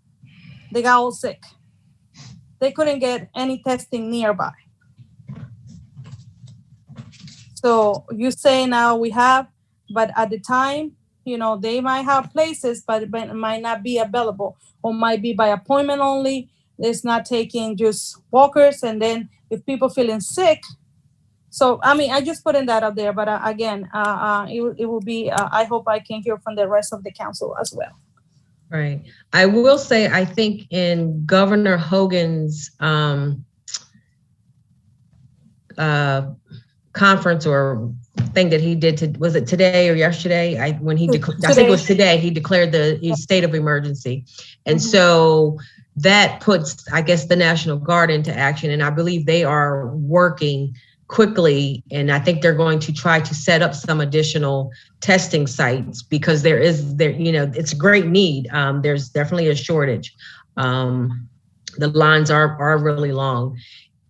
They got all sick. They couldn't get any testing nearby. So you say now we have, but at the time, they might have places, but it might not be available or might be by appointment only. It's not taking just walkers. And then if people feeling sick. So, I mean, I just putting that up there. But again, it will be, I hope I can hear from the rest of the council as well. Right. I will say, I think in Governor Hogan's conference or thing that he did, was it today or yesterday? I think it was today, he declared the state of emergency. And so that puts, I guess, the National Guard into action. And I believe they are working quickly. And I think they're going to try to set up some additional testing sites because it's a great need. There's definitely a shortage. The lines are really long.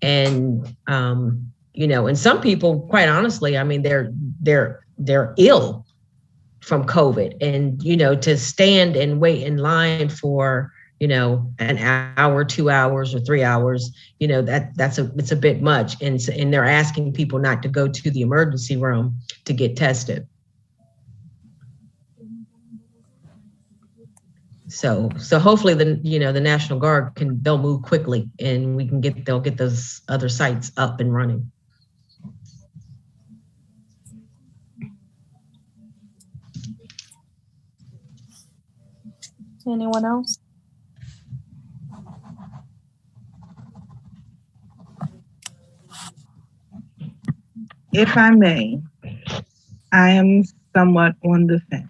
And, and some people, quite honestly, I mean, they're ill from COVID, and, to stand and wait in line for, an hour, 2 hours, or 3 hours, it's a bit much. And they're asking people not to go to the emergency room to get tested. So hopefully the National Guard they'll move quickly, and they'll get those other sites up and running. Anyone else? If I may, I am somewhat on the fence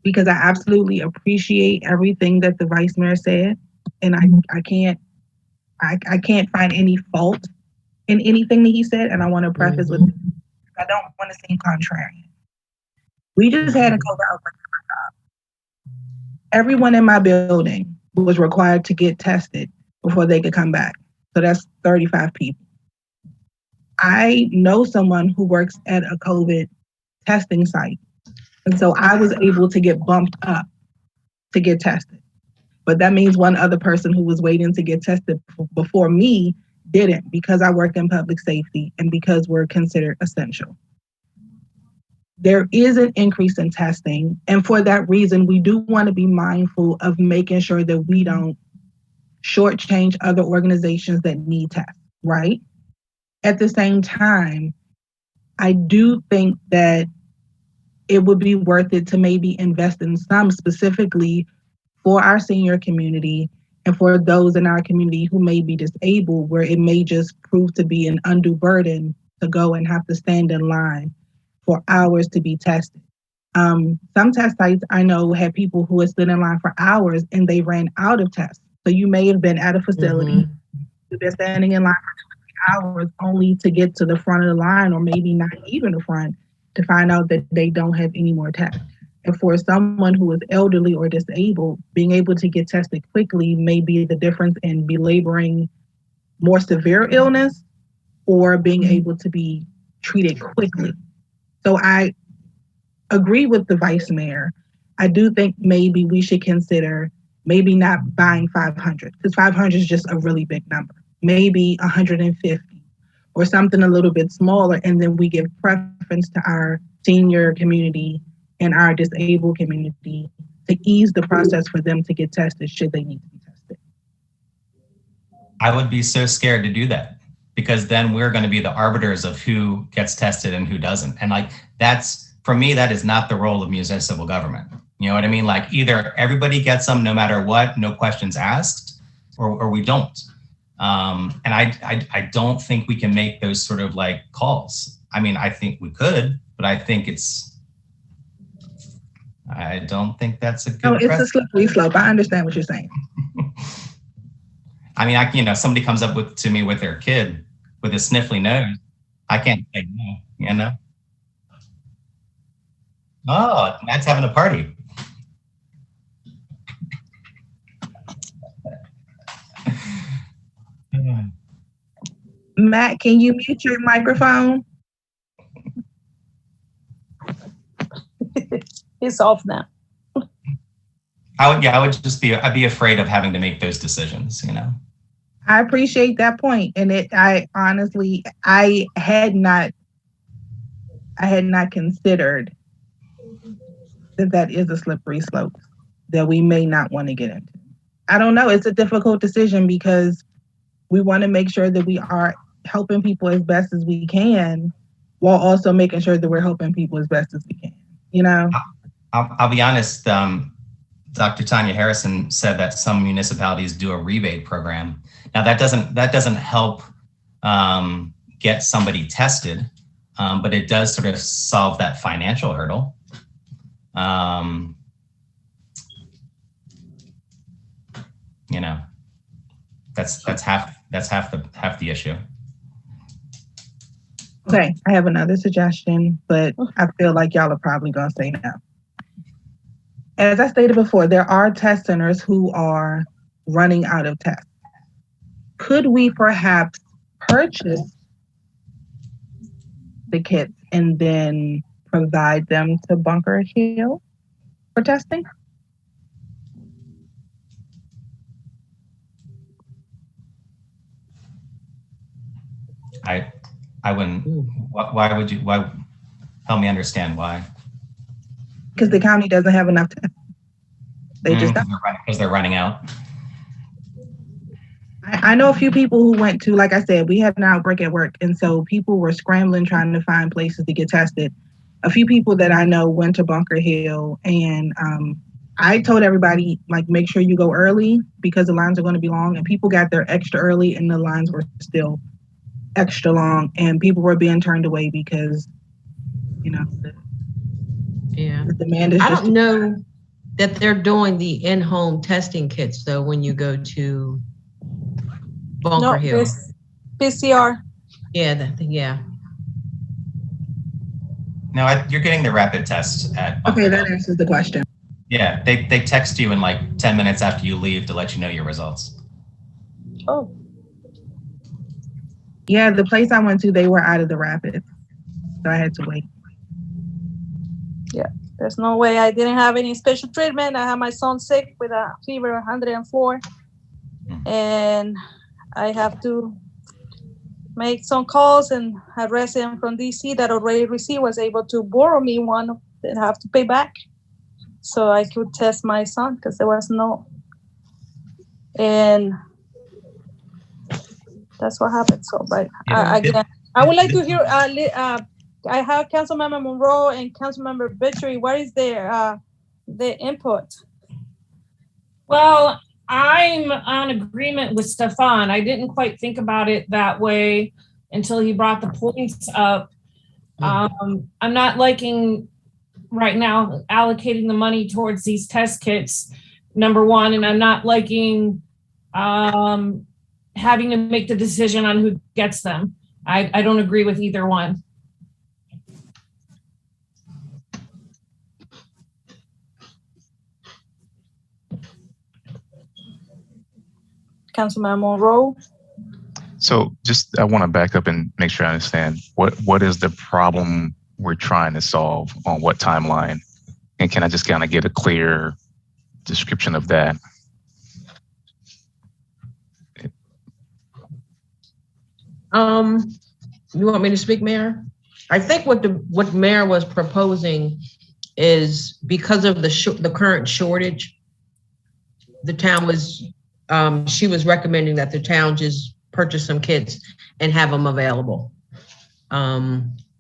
because I absolutely appreciate everything that the Vice Mayor said, and I can't find any fault in anything that he said. And I want to preface with, I don't want to seem contrarian. We just had a COVID outbreak at my job. Everyone in my building was required to get tested before they could come back. So that's 35 people. I know someone who works at a COVID testing site. And so I was able to get bumped up to get tested. But that means one other person who was waiting to get tested before me didn't, because I work in public safety and because we're considered essential. There is an increase in testing. And for that reason, we do want to be mindful of making sure that we don't shortchange other organizations that need tests, right? At the same time, I do think that it would be worth it to maybe invest in some specifically for our senior community and for those in our community who may be disabled, where it may just prove to be an undue burden to go and have to stand in line for hours to be tested. Some test sites I know had people who had stood in line for hours and they ran out of tests. So you may have been at a facility, you've been standing in line for 2 or 3 hours only to get to the front of the line, or maybe not even the front, to find out that they don't have any more tests. And for someone who is elderly or disabled, being able to get tested quickly may be the difference in belaboring more severe illness or being able to be treated quickly. So I agree with the Vice Mayor. I do think maybe we should consider maybe not buying 500, because 500 is just a really big number. Maybe 150 or something a little bit smaller, and then we give preference to our senior community and our disabled community to ease the process for them to get tested should they need to be tested. I would be so scared to do that, because then we're going to be the arbiters of who gets tested and who doesn't. And for me, that is not the role of municipal government. You know what I mean? Like, either everybody gets them no matter what, no questions asked, or we don't. And I don't think we can make those sort of calls. I mean, I think we could, but I don't think that's a good. No, it's a slippery slope. I understand what you're saying. I mean, somebody comes up to me with their kid with a sniffly nose, I can't say no, Oh, Matt's having a party. Matt, can you mute your microphone? It's off now. I'd be afraid of having to make those decisions, I appreciate that point. And I honestly had not considered that is a slippery slope that we may not want to get into. I don't know. It's a difficult decision because we want to make sure that we are helping people as best as we can, while also making sure that we're helping people as best as we can. I'll be honest. Dr. Tanya Harrison said that some municipalities do a rebate program. Now that doesn't help get somebody tested, but it does sort of solve that financial hurdle. You know, that's half the issue. Okay, I have another suggestion, but I feel like y'all are probably gonna say no. As I stated before, there are test centers who are running out of tests. Could we perhaps purchase the kits and then provide them to Bunker Hill for testing? I wouldn't. Why would you? Why? Help me understand why. Because the county doesn't have enough tests. They just don't. Because they're running out. I know a few people who went to, like I said, we had an outbreak at work, and so people were scrambling trying to find places to get tested. A few people that I know went to Bunker Hill, and I told everybody, like, make sure you go early because the lines are going to be long, and people got there extra early and the lines were still extra long, and people were being turned away because, you know, the demand is I just don't know that they're doing the in-home testing kits though when you go to Bunker Hill. PCR. Yeah, yeah. No, you're getting the rapid test at Bunker Okay, Hill. that answers the question. Yeah, they text you in like 10 minutes after you leave to let you know your results. Oh. Yeah, the place I went to, they were out of the rapid, so I had to wait. Yeah, there's no way. I didn't have any special treatment. I had my son sick with a fever 104, and I have to make some calls, and a resident from DC that already received was able to borrow me one and have to pay back so I could test my son because there was no. And that's what happened. So, but again, I would like to hear. I have Councilmember Monroe and Councilmember Bitchery. What is their input? Well, I'm on agreement with Stefan. I didn't quite think about it that way until he brought the points up. I'm not liking right now allocating the money towards these test kits, number one, and I'm not liking having to make the decision on who gets them. I don't agree with either one. Councilman Monroe. So just, I want to back up and make sure I understand what is the problem we're trying to solve on what timeline? And can I just kind of get a clear description of that? You want me to speak, Mayor? I think what Mayor was proposing is because of the current shortage, the town was, she was recommending that the town just purchase some kits and have them available. I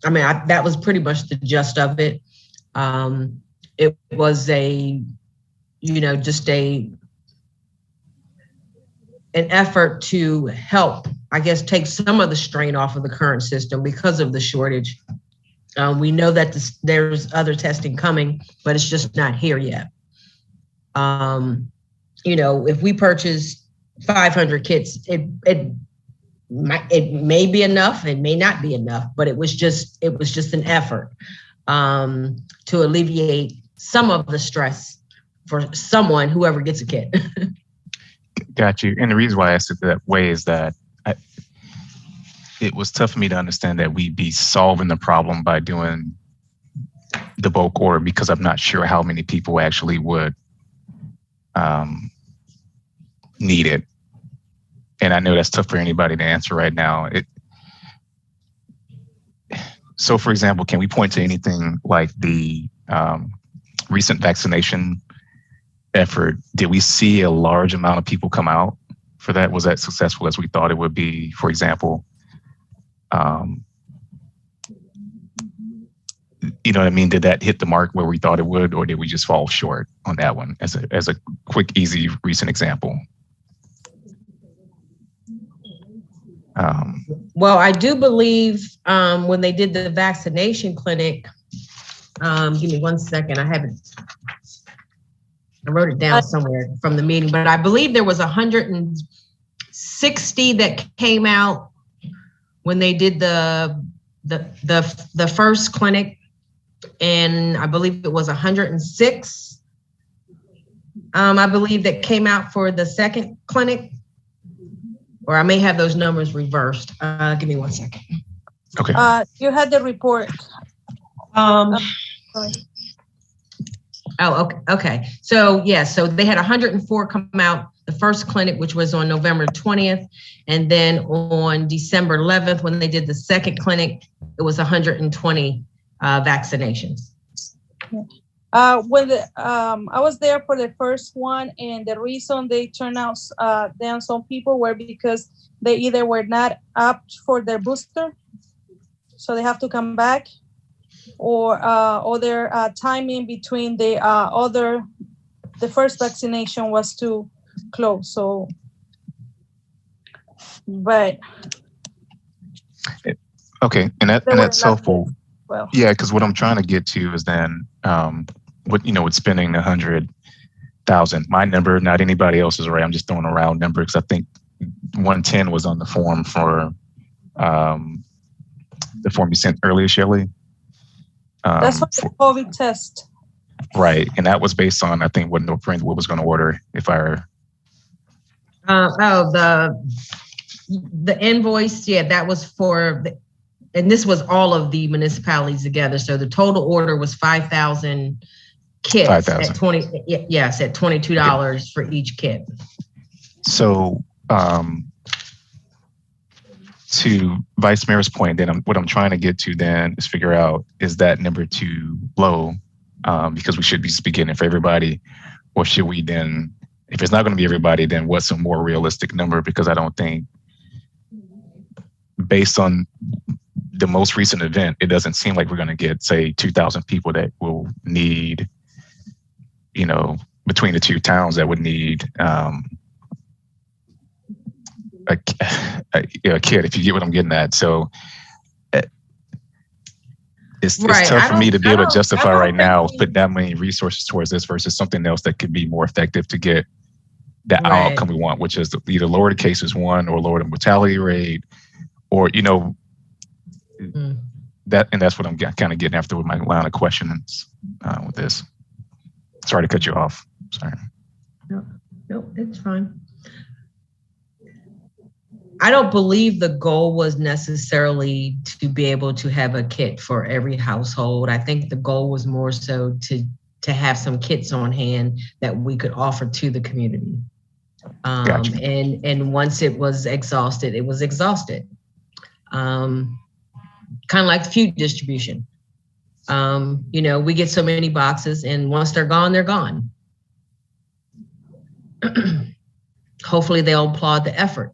mean, that was pretty much the gist of it. It was just an effort to help, I guess, take some of the strain off of the current system because of the shortage. We know that there's other testing coming, but it's just not here yet. If we purchase 500 kits, it may be enough, it may not be enough, but it was just an effort to alleviate some of the stress for whoever gets a kit. Got you. And the reason why I asked it that way is that it was tough for me to understand that we'd be solving the problem by doing the bulk order because I'm not sure how many people actually would need it. And I know that's tough for anybody to answer right now. So, for example, can we point to anything like the recent vaccination effort? Did we see a large amount of people come out for that? Was that successful as we thought it would be? For example, you know what I mean? Did that hit the mark where we thought it would, or did we just fall short on that one as a quick, easy, recent example? Well, I do believe when they did the vaccination clinic, give me 1 second. I wrote it down somewhere from the meeting, but I believe there was 160 that came out when they did the first clinic, and I believe it was 106. I believe that came out for the second clinic, or I may have those numbers reversed. Give me 1 second. Okay. You had the report. Sorry. Oh, okay. So yeah, so they had 104 come out the first clinic, which was on November 20th. And then on December 11th, when they did the second clinic, it was 120 vaccinations. I was there for the first one, and the reason they turned out down some people were because they either were not up for their booster, so they have to come back, or their timing between the first vaccination was too close. So, but okay, and that's helpful. Well, yeah, because what I'm trying to get to is then with spending 100,000, my number, not anybody else's, right? I'm just throwing a round number because I think 110 was on the form for the form you sent earlier, Shelley. That's what the COVID test. Right, and that was based on, I think, what Brentwood was going to order. If I were. The invoice, yeah, that was for, and this was all of the municipalities together. So the total order was 5,000 kits 5,000. at at $22 for each kit. So, to Vice Mayor's point, then what I'm trying to get to then is figure out, is that number too low? Because we should be beginning for everybody, or should we then, if it's not going to be everybody, then what's a more realistic number? Because I don't think, based on the most recent event, it doesn't seem like we're going to get, say, 2,000 people that will need, between the two towns that would need a kid, if you get what I'm getting at. So it's tough for me to be able to justify right now put that many resources towards this versus something else that could be more effective to get the outcome we want, which is either lower the cases, one, or lower the mortality rate, or that's what I'm kind of getting after with my line of questions with this. Sorry to cut you off. Sorry. No, it's fine. I don't believe the goal was necessarily to be able to have a kit for every household. I think the goal was more so to have some kits on hand that we could offer to the community. Gotcha. And once it was exhausted, it was exhausted. Kind of like food distribution. We get so many boxes, and once they're gone, they're gone. Hopefully they'll applaud the effort.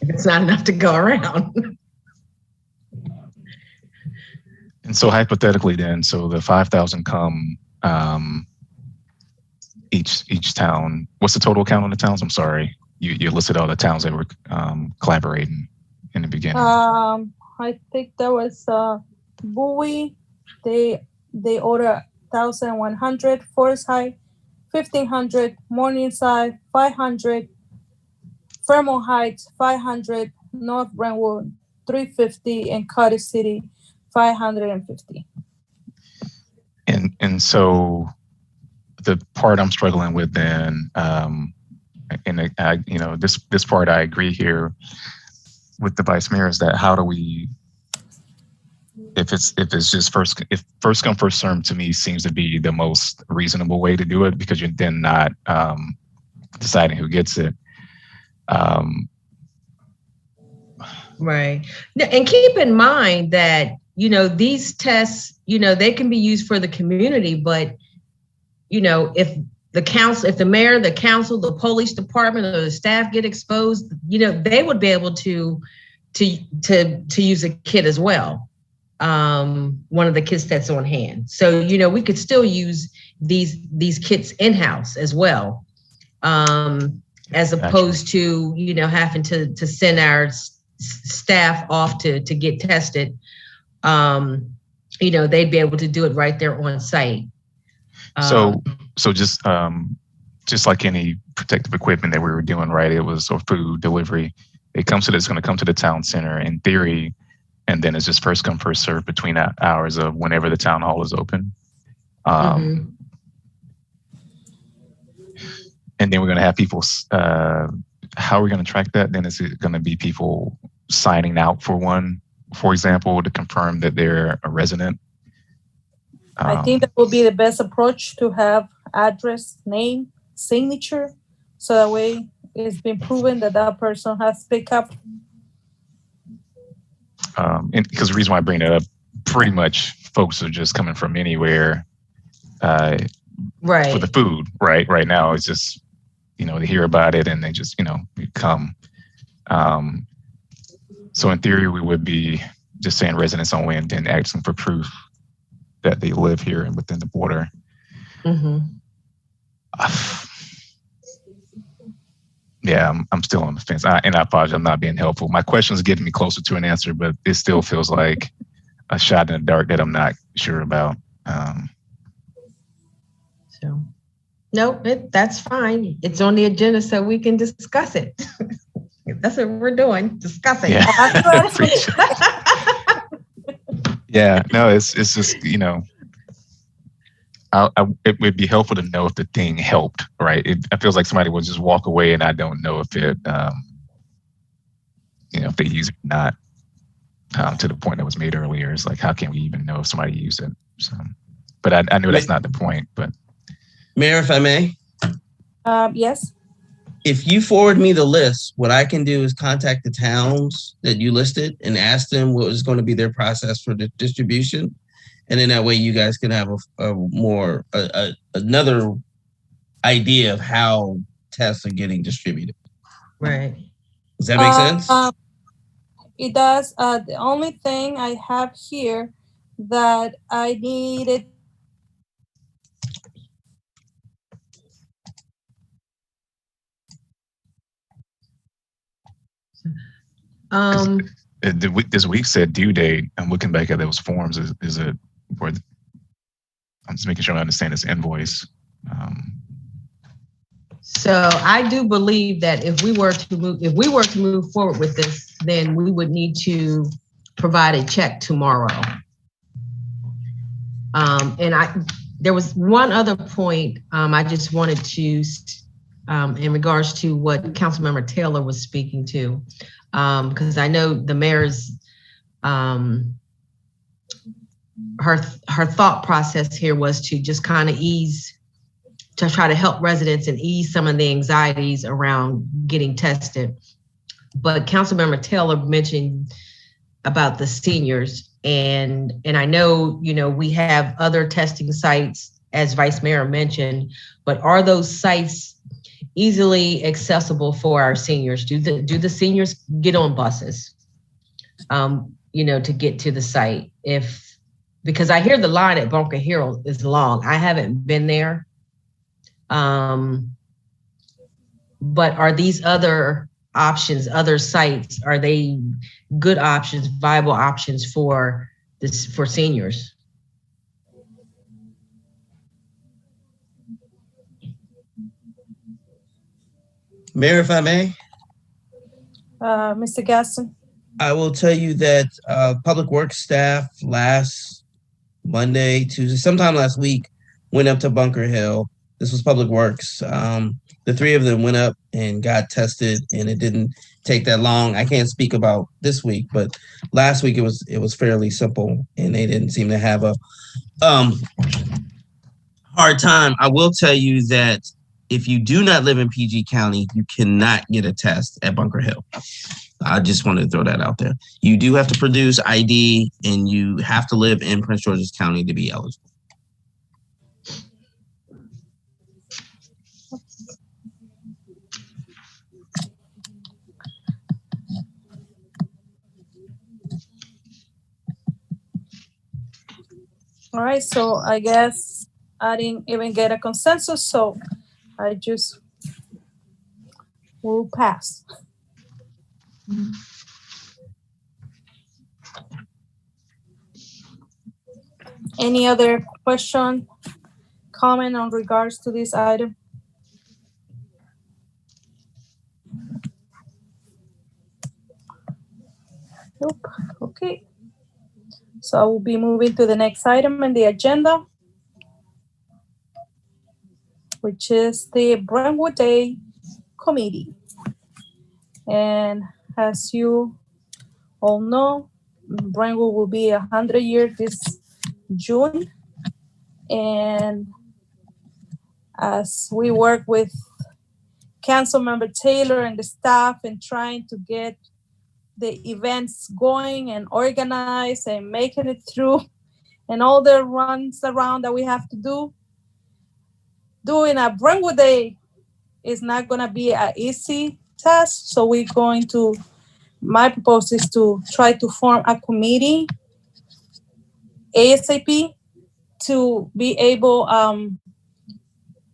It's not enough to go around. And so hypothetically then, so the 5,000 come each town. What's the total count on the towns? I'm sorry. You listed all the towns that were collaborating in the beginning. I think that was Bowie. They ordered 1,100, Forsyth 1,500, Morningside 500, Fairmont Heights 500, North Brentwood 350, and Carter City 550. And so the part I'm struggling with then, this part I agree here with the Vice Mayor, is that how do we, if it's just first come first serve, to me seems to be the most reasonable way to do it, because you're then not deciding who gets it. Right. And keep in mind that, these tests, they can be used for the community, but, if the council, if the mayor, the council, the police department, or the staff get exposed, they would be able to use a kit as well. one of the kits that's on hand. So, we could still use these kits in-house as well, as opposed to, having to send our staff off to get tested. They'd be able to do it right there on site. So just like any protective equipment that we were doing, right? It was or food delivery. It's going to come to the town center in theory, and then it's just first come first served between hours of whenever the town hall is open. And then we're going to have people. How are we going to track that? Then is it going to be people signing out for one, for example, to confirm that they're a resident? I think that will be the best approach, to have address, name, signature, so that way it's been proven that that person has picked up. And because the reason why I bring that up, pretty much folks are just coming from anywhere, right, for the food. Right now, it's just they hear about it and they just come. So in theory, we would be just saying residents only, and then asking for proof that they live here and within the border. Yeah, I'm still on the fence. And I apologize, I'm not being helpful. My question is getting me closer to an answer, but it still feels like a shot in the dark that I'm not sure about. So, no, that's fine. It's on the agenda so we can discuss it. That's what we're doing, discussing. Yeah, yeah, no, it's just, it would be helpful to know if the thing helped, right? It feels like somebody will just walk away and I don't know if it, if they use it or not. To the point that was made earlier, is like, how can we even know if somebody used it? So, but I know that's not the point. But Mayor, if I may, yes. If you forward me the list, what I can do is contact the towns that you listed and ask them what is going to be their process for the distribution. And then that way you guys can have another idea of how tests are getting distributed. Right. Does that make sense? It does. The only thing I have here that I needed. This week said due date. I'm looking back at those forms. Is it where? I'm just making sure I understand this invoice. So I do believe that if we were to move forward with this, then we would need to provide a check tomorrow. And there was one other point I just wanted to, in regards to what Councilmember Taylor was speaking to, because I know the mayor's her thought process here was to just kind of to try to help residents and ease some of the anxieties around getting tested. But Councilmember Taylor mentioned about the seniors, and I know, we have other testing sites, as Vice Mayor mentioned, but are those sites easily accessible for our seniors? Do the seniors get on buses, to get to the site? Because I hear the line at Bunker Hill is long. I haven't been there. But are these other options, other sites, are they good options, viable options for seniors? Mayor, if I may? Mr. Gaston? I will tell you that Public Works staff last Monday, Tuesday, sometime last week, went up to Bunker Hill. This was Public Works. The three of them went up and got tested, and it didn't take that long. I can't speak about this week, but last week it was fairly simple, and they didn't seem to have a hard time. I will tell you that if you do not live in PG County, you cannot get a test at Bunker Hill. I just wanted to throw that out there. You do have to produce ID, and you have to live in Prince George's County to be eligible. All right, so I guess I didn't even get a consensus, so I just will pass. Any other question, comment on regards to this item? Nope. Okay. So I will be moving to the next item in the agenda, which is the Brandwood Day Committee. And as you all know, Brentwood will be 100 years this June. And as we work with Councilmember Taylor and the staff and trying to get the events going and organized and making it through and all the runs around that we have to do, doing a Brentwood Day is not going to be an easy task. So we're going to, my proposal is to try to form a committee ASAP to be able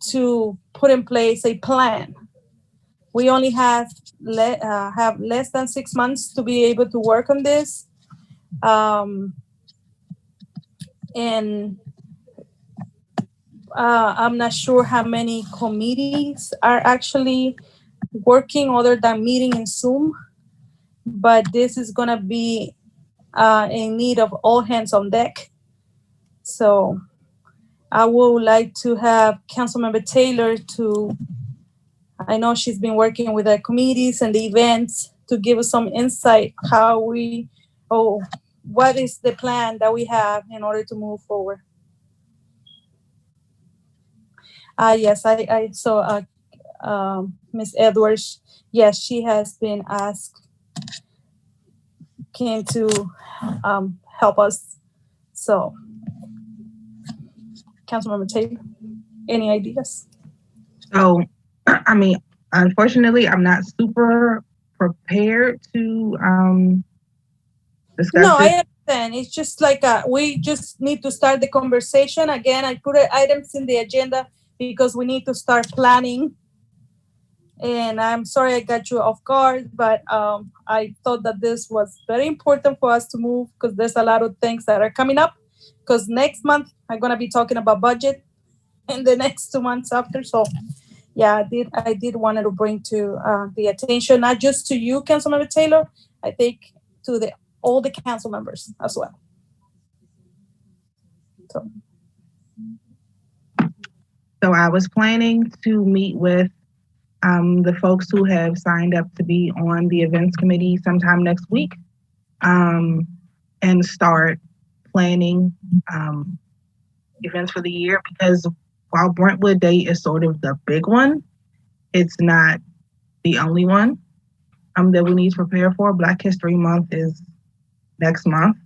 to put in place a plan. We only have less than 6 months to be able to work on this. And I'm not sure how many committees are actually working other than meeting in Zoom, but this is gonna be in need of all hands on deck. So I would like to have Councilmember Taylor to, I know she's been working with the committees and the events, to give us some insight how what is the plan that we have in order to move forward. Yes, I saw Ms. Edwards. Yes, she has been asked to help us. So, Councilmember Taylor, any ideas? So, I mean, unfortunately, I'm not super prepared to discuss No, this. I understand. It's just like we just need to start the conversation. Again, I put items in the agenda because we need to start planning. And I'm sorry I got you off guard, but I thought that this was very important for us to move because there's a lot of things that are coming up. Because next month, I'm going to be talking about budget in the next 2 months after. So, yeah, I did want to bring to the attention, not just to you, Councilmember Taylor, I think to all the council members as well. So I was planning to meet with the folks who have signed up to be on the events committee sometime next week, and start planning events for the year, because while Brentwood Day is sort of the big one, it's not the only one that we need to prepare for. Black History Month is next month.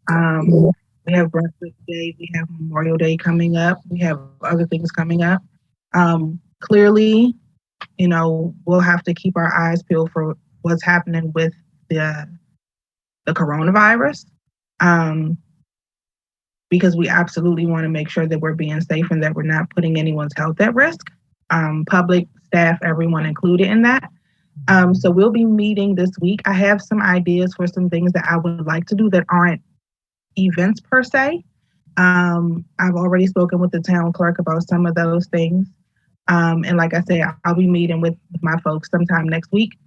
We have Brentwood Day, we have Memorial Day coming up, we have other things coming up. Clearly, you know, we'll have to keep our eyes peeled for what's happening with the coronavirus, because we absolutely want to make sure that we're being safe and that we're not putting anyone's health at risk, public, staff, everyone included in that. So we'll be meeting this week. I have some ideas for some things that I would like to do that aren't events per se. I've already spoken with the town clerk about some of those things. And like I said, I'll be meeting with my folks sometime next week.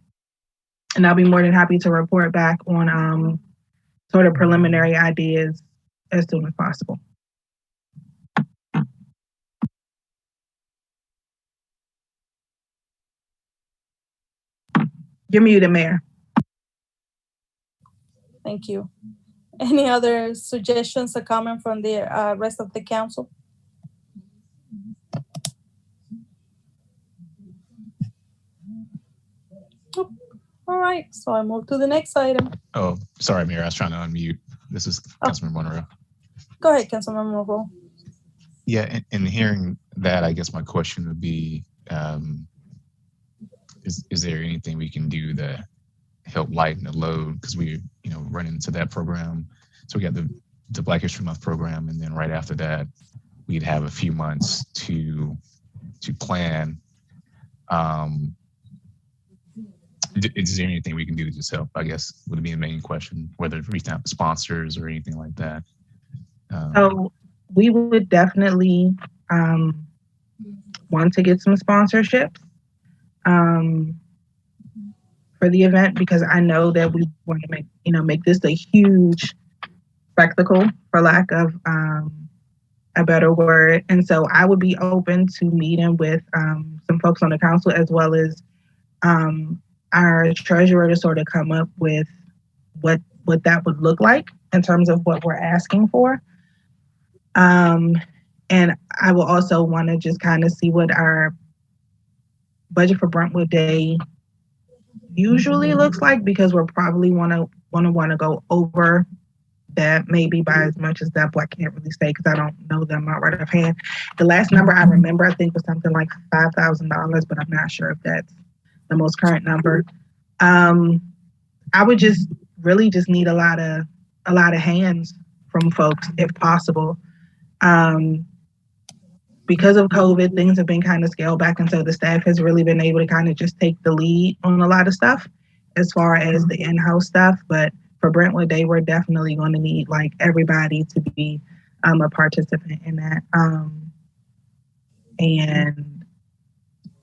And I'll be more than happy to report back on sort of preliminary ideas as soon as possible. You're muted, Mayor. Thank you. Any other suggestions or comment from the rest of the council? All right, so I move to the next item. Oh, sorry, Mayor. I was trying to unmute. This is Councilmember Monroe. Go ahead, Councilmember Monroe. Yeah, in hearing that, I guess my question would be, is there anything we can do to help lighten the load? Because we, run into that program. So we got the the Black History Month program, and then right after that, we'd have a few months to plan. Is there anything we can do to just help? I guess would be the main question, whether reaching out to sponsors or anything like that. So we would definitely want to get some sponsorships for the event, because I know that we want to make this a huge spectacle, for lack of a better word. And so I would be open to meeting with some folks on the council, as well as our treasurer, to sort of come up with what that would look like in terms of what we're asking for. And I will also want to just kind of see what our budget for Brentwood Day usually looks like, because we're probably want to go over that, maybe by as much as that, but I can't really say because I don't know them out right offhand. The last number I remember, I think, was something like $5,000, but I'm not sure if that's the most current number. I would just really just need a lot of hands from folks, if possible. Because of COVID, things have been kind of scaled back, and so the staff has really been able to kind of just take the lead on a lot of stuff as far as the in-house stuff. But for Brentwood Day, we're definitely going to need like everybody to be a participant in that. And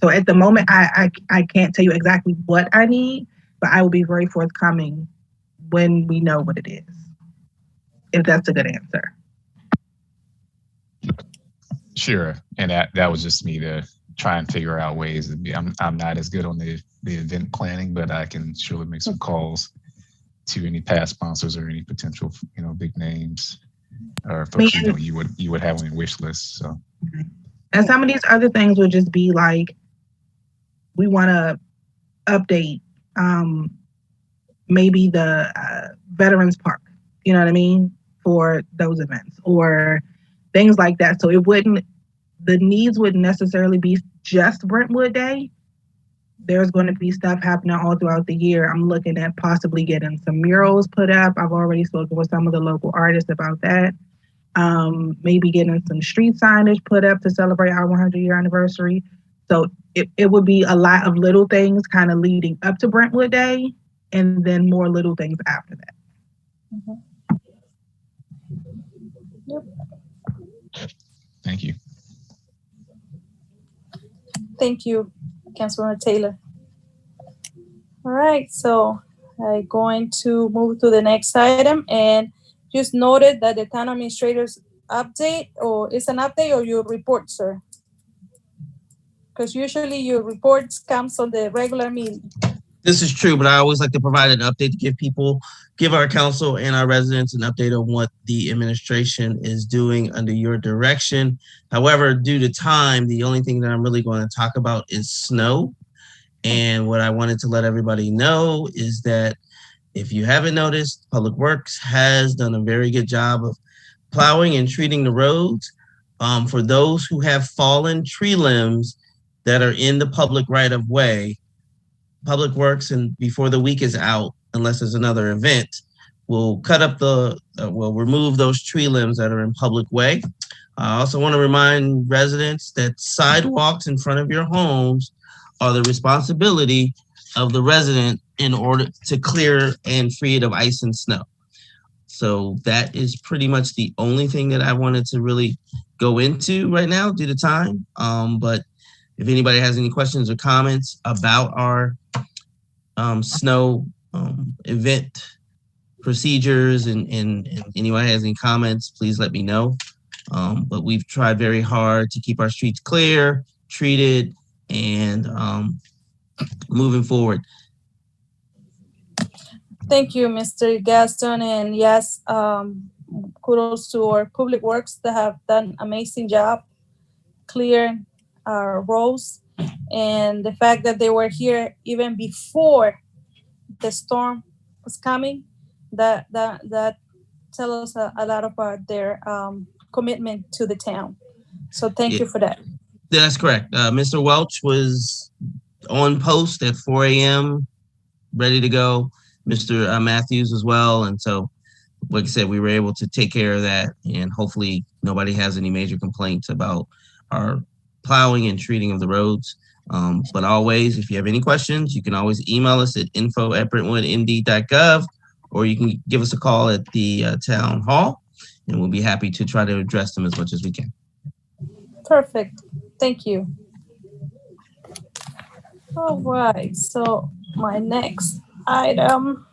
so at the moment, I can't tell you exactly what I need, but I will be very forthcoming when we know what it is, if that's a good answer. Sure, and that was just me to try and figure out ways to be. I'm not as good on the event planning, but I can surely make some calls to any past sponsors or any potential big names or folks you would have on your wish list. So, and some of these other things would just be like, we want to update maybe the Veterans Park, you know what I mean, for those events or things like that. So the needs wouldn't necessarily be just Brentwood Day. There's going to be stuff happening all throughout the year. I'm looking at possibly getting some murals put up. I've already spoken with some of the local artists about that. Maybe getting some street signage put up to celebrate our 100-year anniversary. So it would be a lot of little things kind of leading up to Brentwood Day, and then more little things after that. Mm-hmm. Yep. Thank you. Thank you, Councilwoman Taylor. All right, so I'm going to move to the next item, and just noted that the town administrator's update, or it's an update or your report, sir? Because usually your reports comes on the regular meeting. This is true, but I always like to provide an update to give our council and our residents an update on what the administration is doing under your direction. However, due to time, the only thing that I'm really going to talk about is snow. And what I wanted to let everybody know is that if you haven't noticed, Public Works has done a very good job of plowing and treating the roads. For those who have fallen tree limbs that are in the public right of way, Public Works, and before the week is out, unless there's another event, will cut up will remove those tree limbs that are in public way. I also want to remind residents that sidewalks in front of your homes are the responsibility of the resident in order to clear and free it of ice and snow. So that is pretty much the only thing that I wanted to really go into right now due to time. But if anybody has any questions or comments about our snow event procedures and anyone has any comments, please let me know. But we've tried very hard to keep our streets clear, treated, and moving forward. Thank you, Mr. Gaston. And yes, kudos to our Public Works that have done amazing job clearing our roads. And the fact that they were here even before the storm was coming, that tells us a lot about their commitment to the town. So thank you for that. That's correct. Mr. Welch was on post at 4 a.m., ready to go. Mr. Matthews as well. And so like I said, we were able to take care of that, and hopefully nobody has any major complaints about our plowing and treating of the roads. But always, if you have any questions, you can always email us at info@brentwoodnd.gov, or you can give us a call at the town hall, and we'll be happy to try to address them as much as we can. Perfect. Thank you. All right. So my next item.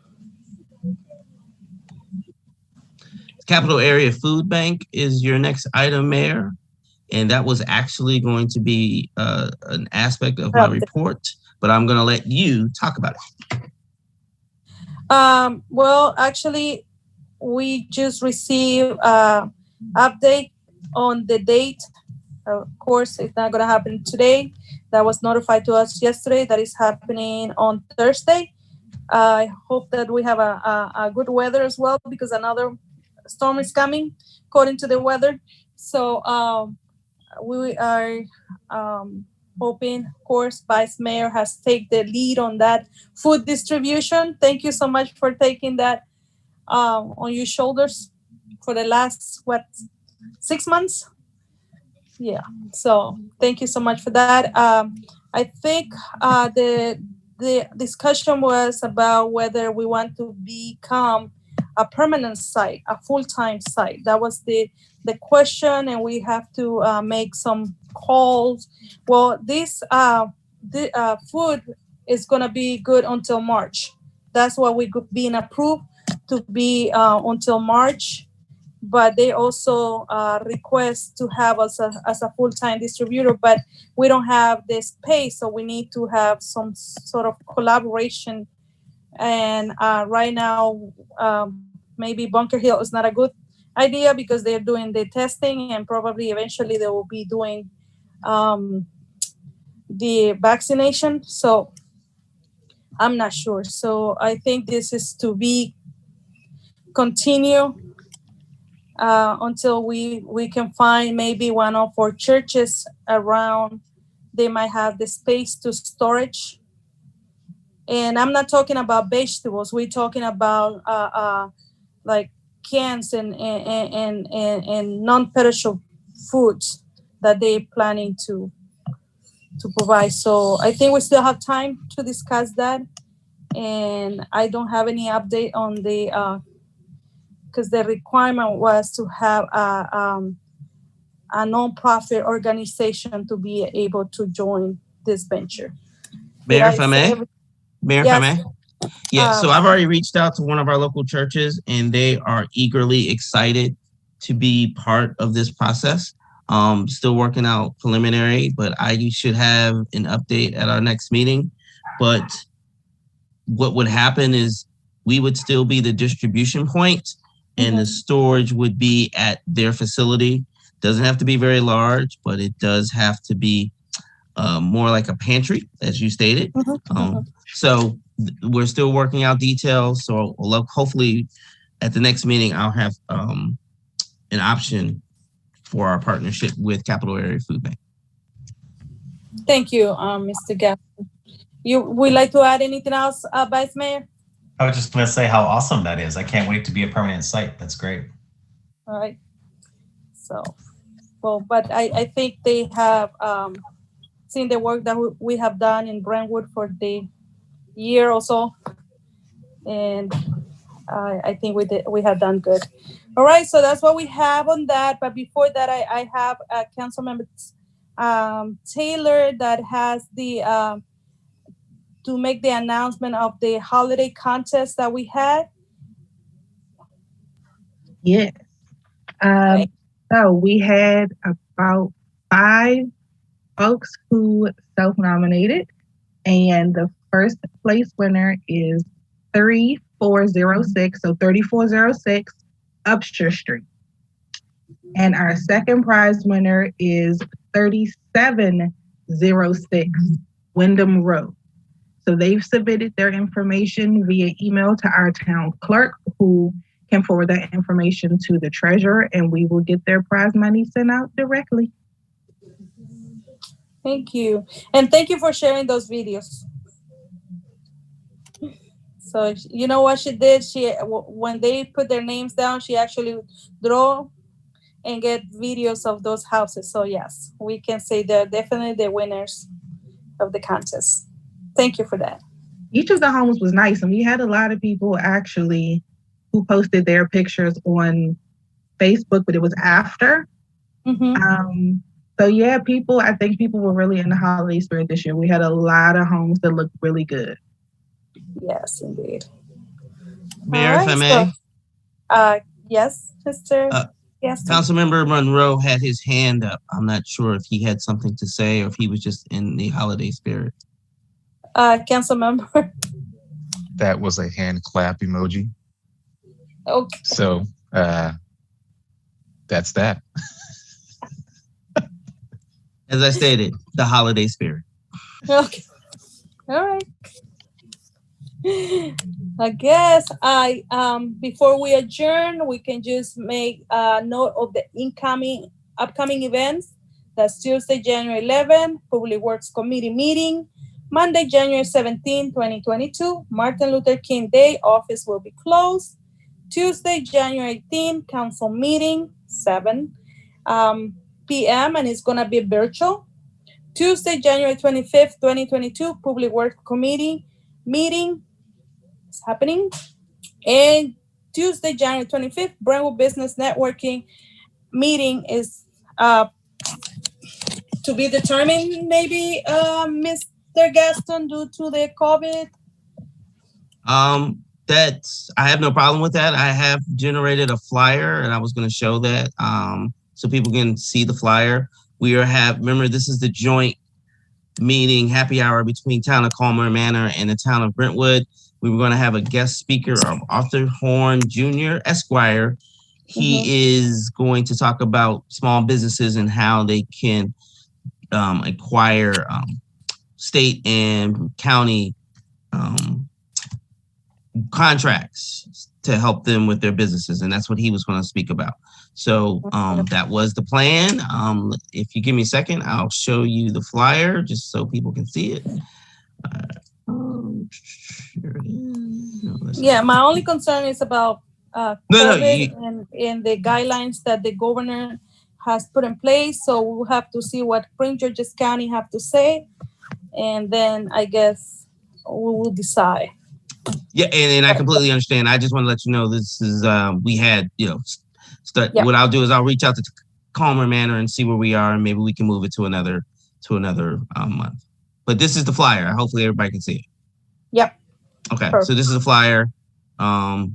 Capital Area Food Bank is your next item, Mayor. And that was actually going to be an aspect of my report, but I'm going to let you talk about it. Well, actually, we just received update on the date. Of course, it's not going to happen today. That was notified to us yesterday. That is happening on Thursday. I hope that we have a good weather as well, because another storm is coming, according to the weather. So we are hoping, of course, Vice Mayor has taken the lead on that food distribution. Thank you so much for taking that on your shoulders for the last, 6 months? Yeah, so thank you so much for that. I think the discussion was about whether we want to become a permanent site, a full-time site. That was the question, and we have to make some calls. Well, this food is going to be good until March. That's what we being approved to be until March. But they also request to have us as a full-time distributor, but we don't have the space, so we need to have some sort of collaboration. And right now, maybe Bunker Hill is not a good idea because they're doing the testing, and probably eventually they will be doing the vaccination. So I'm not sure. So I think this is to be continue until we can find maybe one of our churches around. They might have the space to storage. And I'm not talking about vegetables. We're talking about like cans and non-perishable foods that they're planning to provide. So I think we still have time to discuss that. And I don't have any update on the because the requirement was to have a nonprofit organization to be able to join this venture. Mayor, if I may? Mayor, yes. if I may? Yeah, so I've already reached out to one of our local churches, and they are eagerly excited to be part of this process. Still working out preliminary, but I should have an update at our next meeting. But what would happen is we would still be the distribution point, and the storage would be at their facility. Doesn't have to be very large, but it does have to be more like a pantry, as you stated. So we're still working out details. So hopefully at the next meeting, I'll have an option for our partnership with Capital Area Food Bank. Thank you, Mr. Gaffney. You would like to add anything else, Vice Mayor? I was just going to say how awesome that is. I can't wait to be a permanent site. That's great. All right. So, well, but I think they have seen the work that we have done in Brentwood for the year or so. And I think we have done good. All right, so that's what we have on that. But before that, I have Councilmember Taylor that has the to make the announcement of the holiday contest that we had. Yes. So we had about 5 folks who self-nominated, and the first place winner is 3406, so 3406 Upshur Street. And our second prize winner is 3706 Wyndham Road. So they've submitted their information via email to our town clerk, who can forward that information to the treasurer, and we will get their prize money sent out directly. Thank you. And thank you for sharing those videos. So you know what she did? When they put their names down, she actually draw and get videos of those houses. So yes, we can say they're definitely the winners of the contest. Thank you for that. Each of the homes was nice, and we had a lot of people actually who posted their pictures on Facebook, but it was after. Mm-hmm. So yeah, I think people were really in the holiday spirit this year. We had a lot of homes that looked really good. Yes, indeed. Mayor, All if I right, may. Yes, Mr. Yes. Councilmember Monroe had his hand up. I'm not sure if he had something to say or if he was just in the holiday spirit. Council member. That was a hand clap emoji. Okay. So that's that. As I stated, the holiday spirit. Okay. All right. I guess before we adjourn, we can just make a note of the upcoming events. That's Tuesday, January 11, Public Works Committee meeting. Monday, January 17, 2022, Martin Luther King Day, office will be closed. Tuesday, January 18, council meeting, 7 p.m. and it's gonna be virtual. Tuesday, January 25th, 2022, Public Works Committee meeting is happening. And Tuesday, January 25th, Brentwood Business Networking meeting is to be determined, maybe, Mr. Gaston, due to the COVID. I have no problem with that. I have generated a flyer and I was going to show that so people can see the flyer. Remember, this is the joint meeting, happy hour between Town of Calvert Manor and the Town of Brentwood. We were going to have a guest speaker, Arthur Horn Jr., Esquire. He is going to talk about small businesses and how they can acquire state and county contracts to help them with their businesses. And that's what he was going to speak about. So that was the plan. If you give me a second, I'll show you the flyer just so people can see it. Here it is. Yeah, my only concern is about COVID and the guidelines that the governor has put in place. So we'll have to see what Prince George's County have to say. And then I guess we will decide. Yeah, and I completely understand. I just want to let you know this is we had, what I'll do is I'll reach out to Calvert Manor and see where we are, and maybe we can move it to another month. But this is the flyer. Hopefully everybody can see it. Yep. Okay, perfect. So this is a flyer. I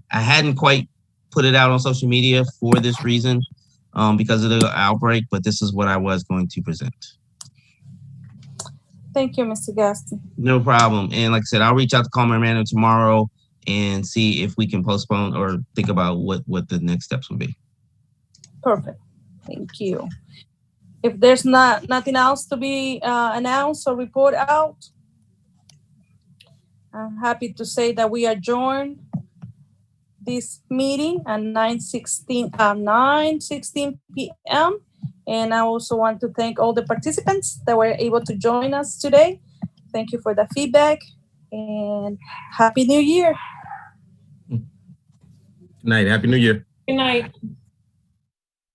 hadn't quite put it out on social media for this reason because of the outbreak, but this is what I was going to present. Thank you, Mr. Gaston. No problem. And like I said, I'll reach out to Calvert Manor tomorrow and see if we can postpone or think about what the next steps would be. Perfect. Thank you. If there's nothing else to be announced or report out, I'm happy to say that we adjourn this meeting at 9:16 p.m. And I also want to thank all the participants that were able to join us today. Thank you for the feedback and Happy New Year. Good night. Happy New Year. Good night.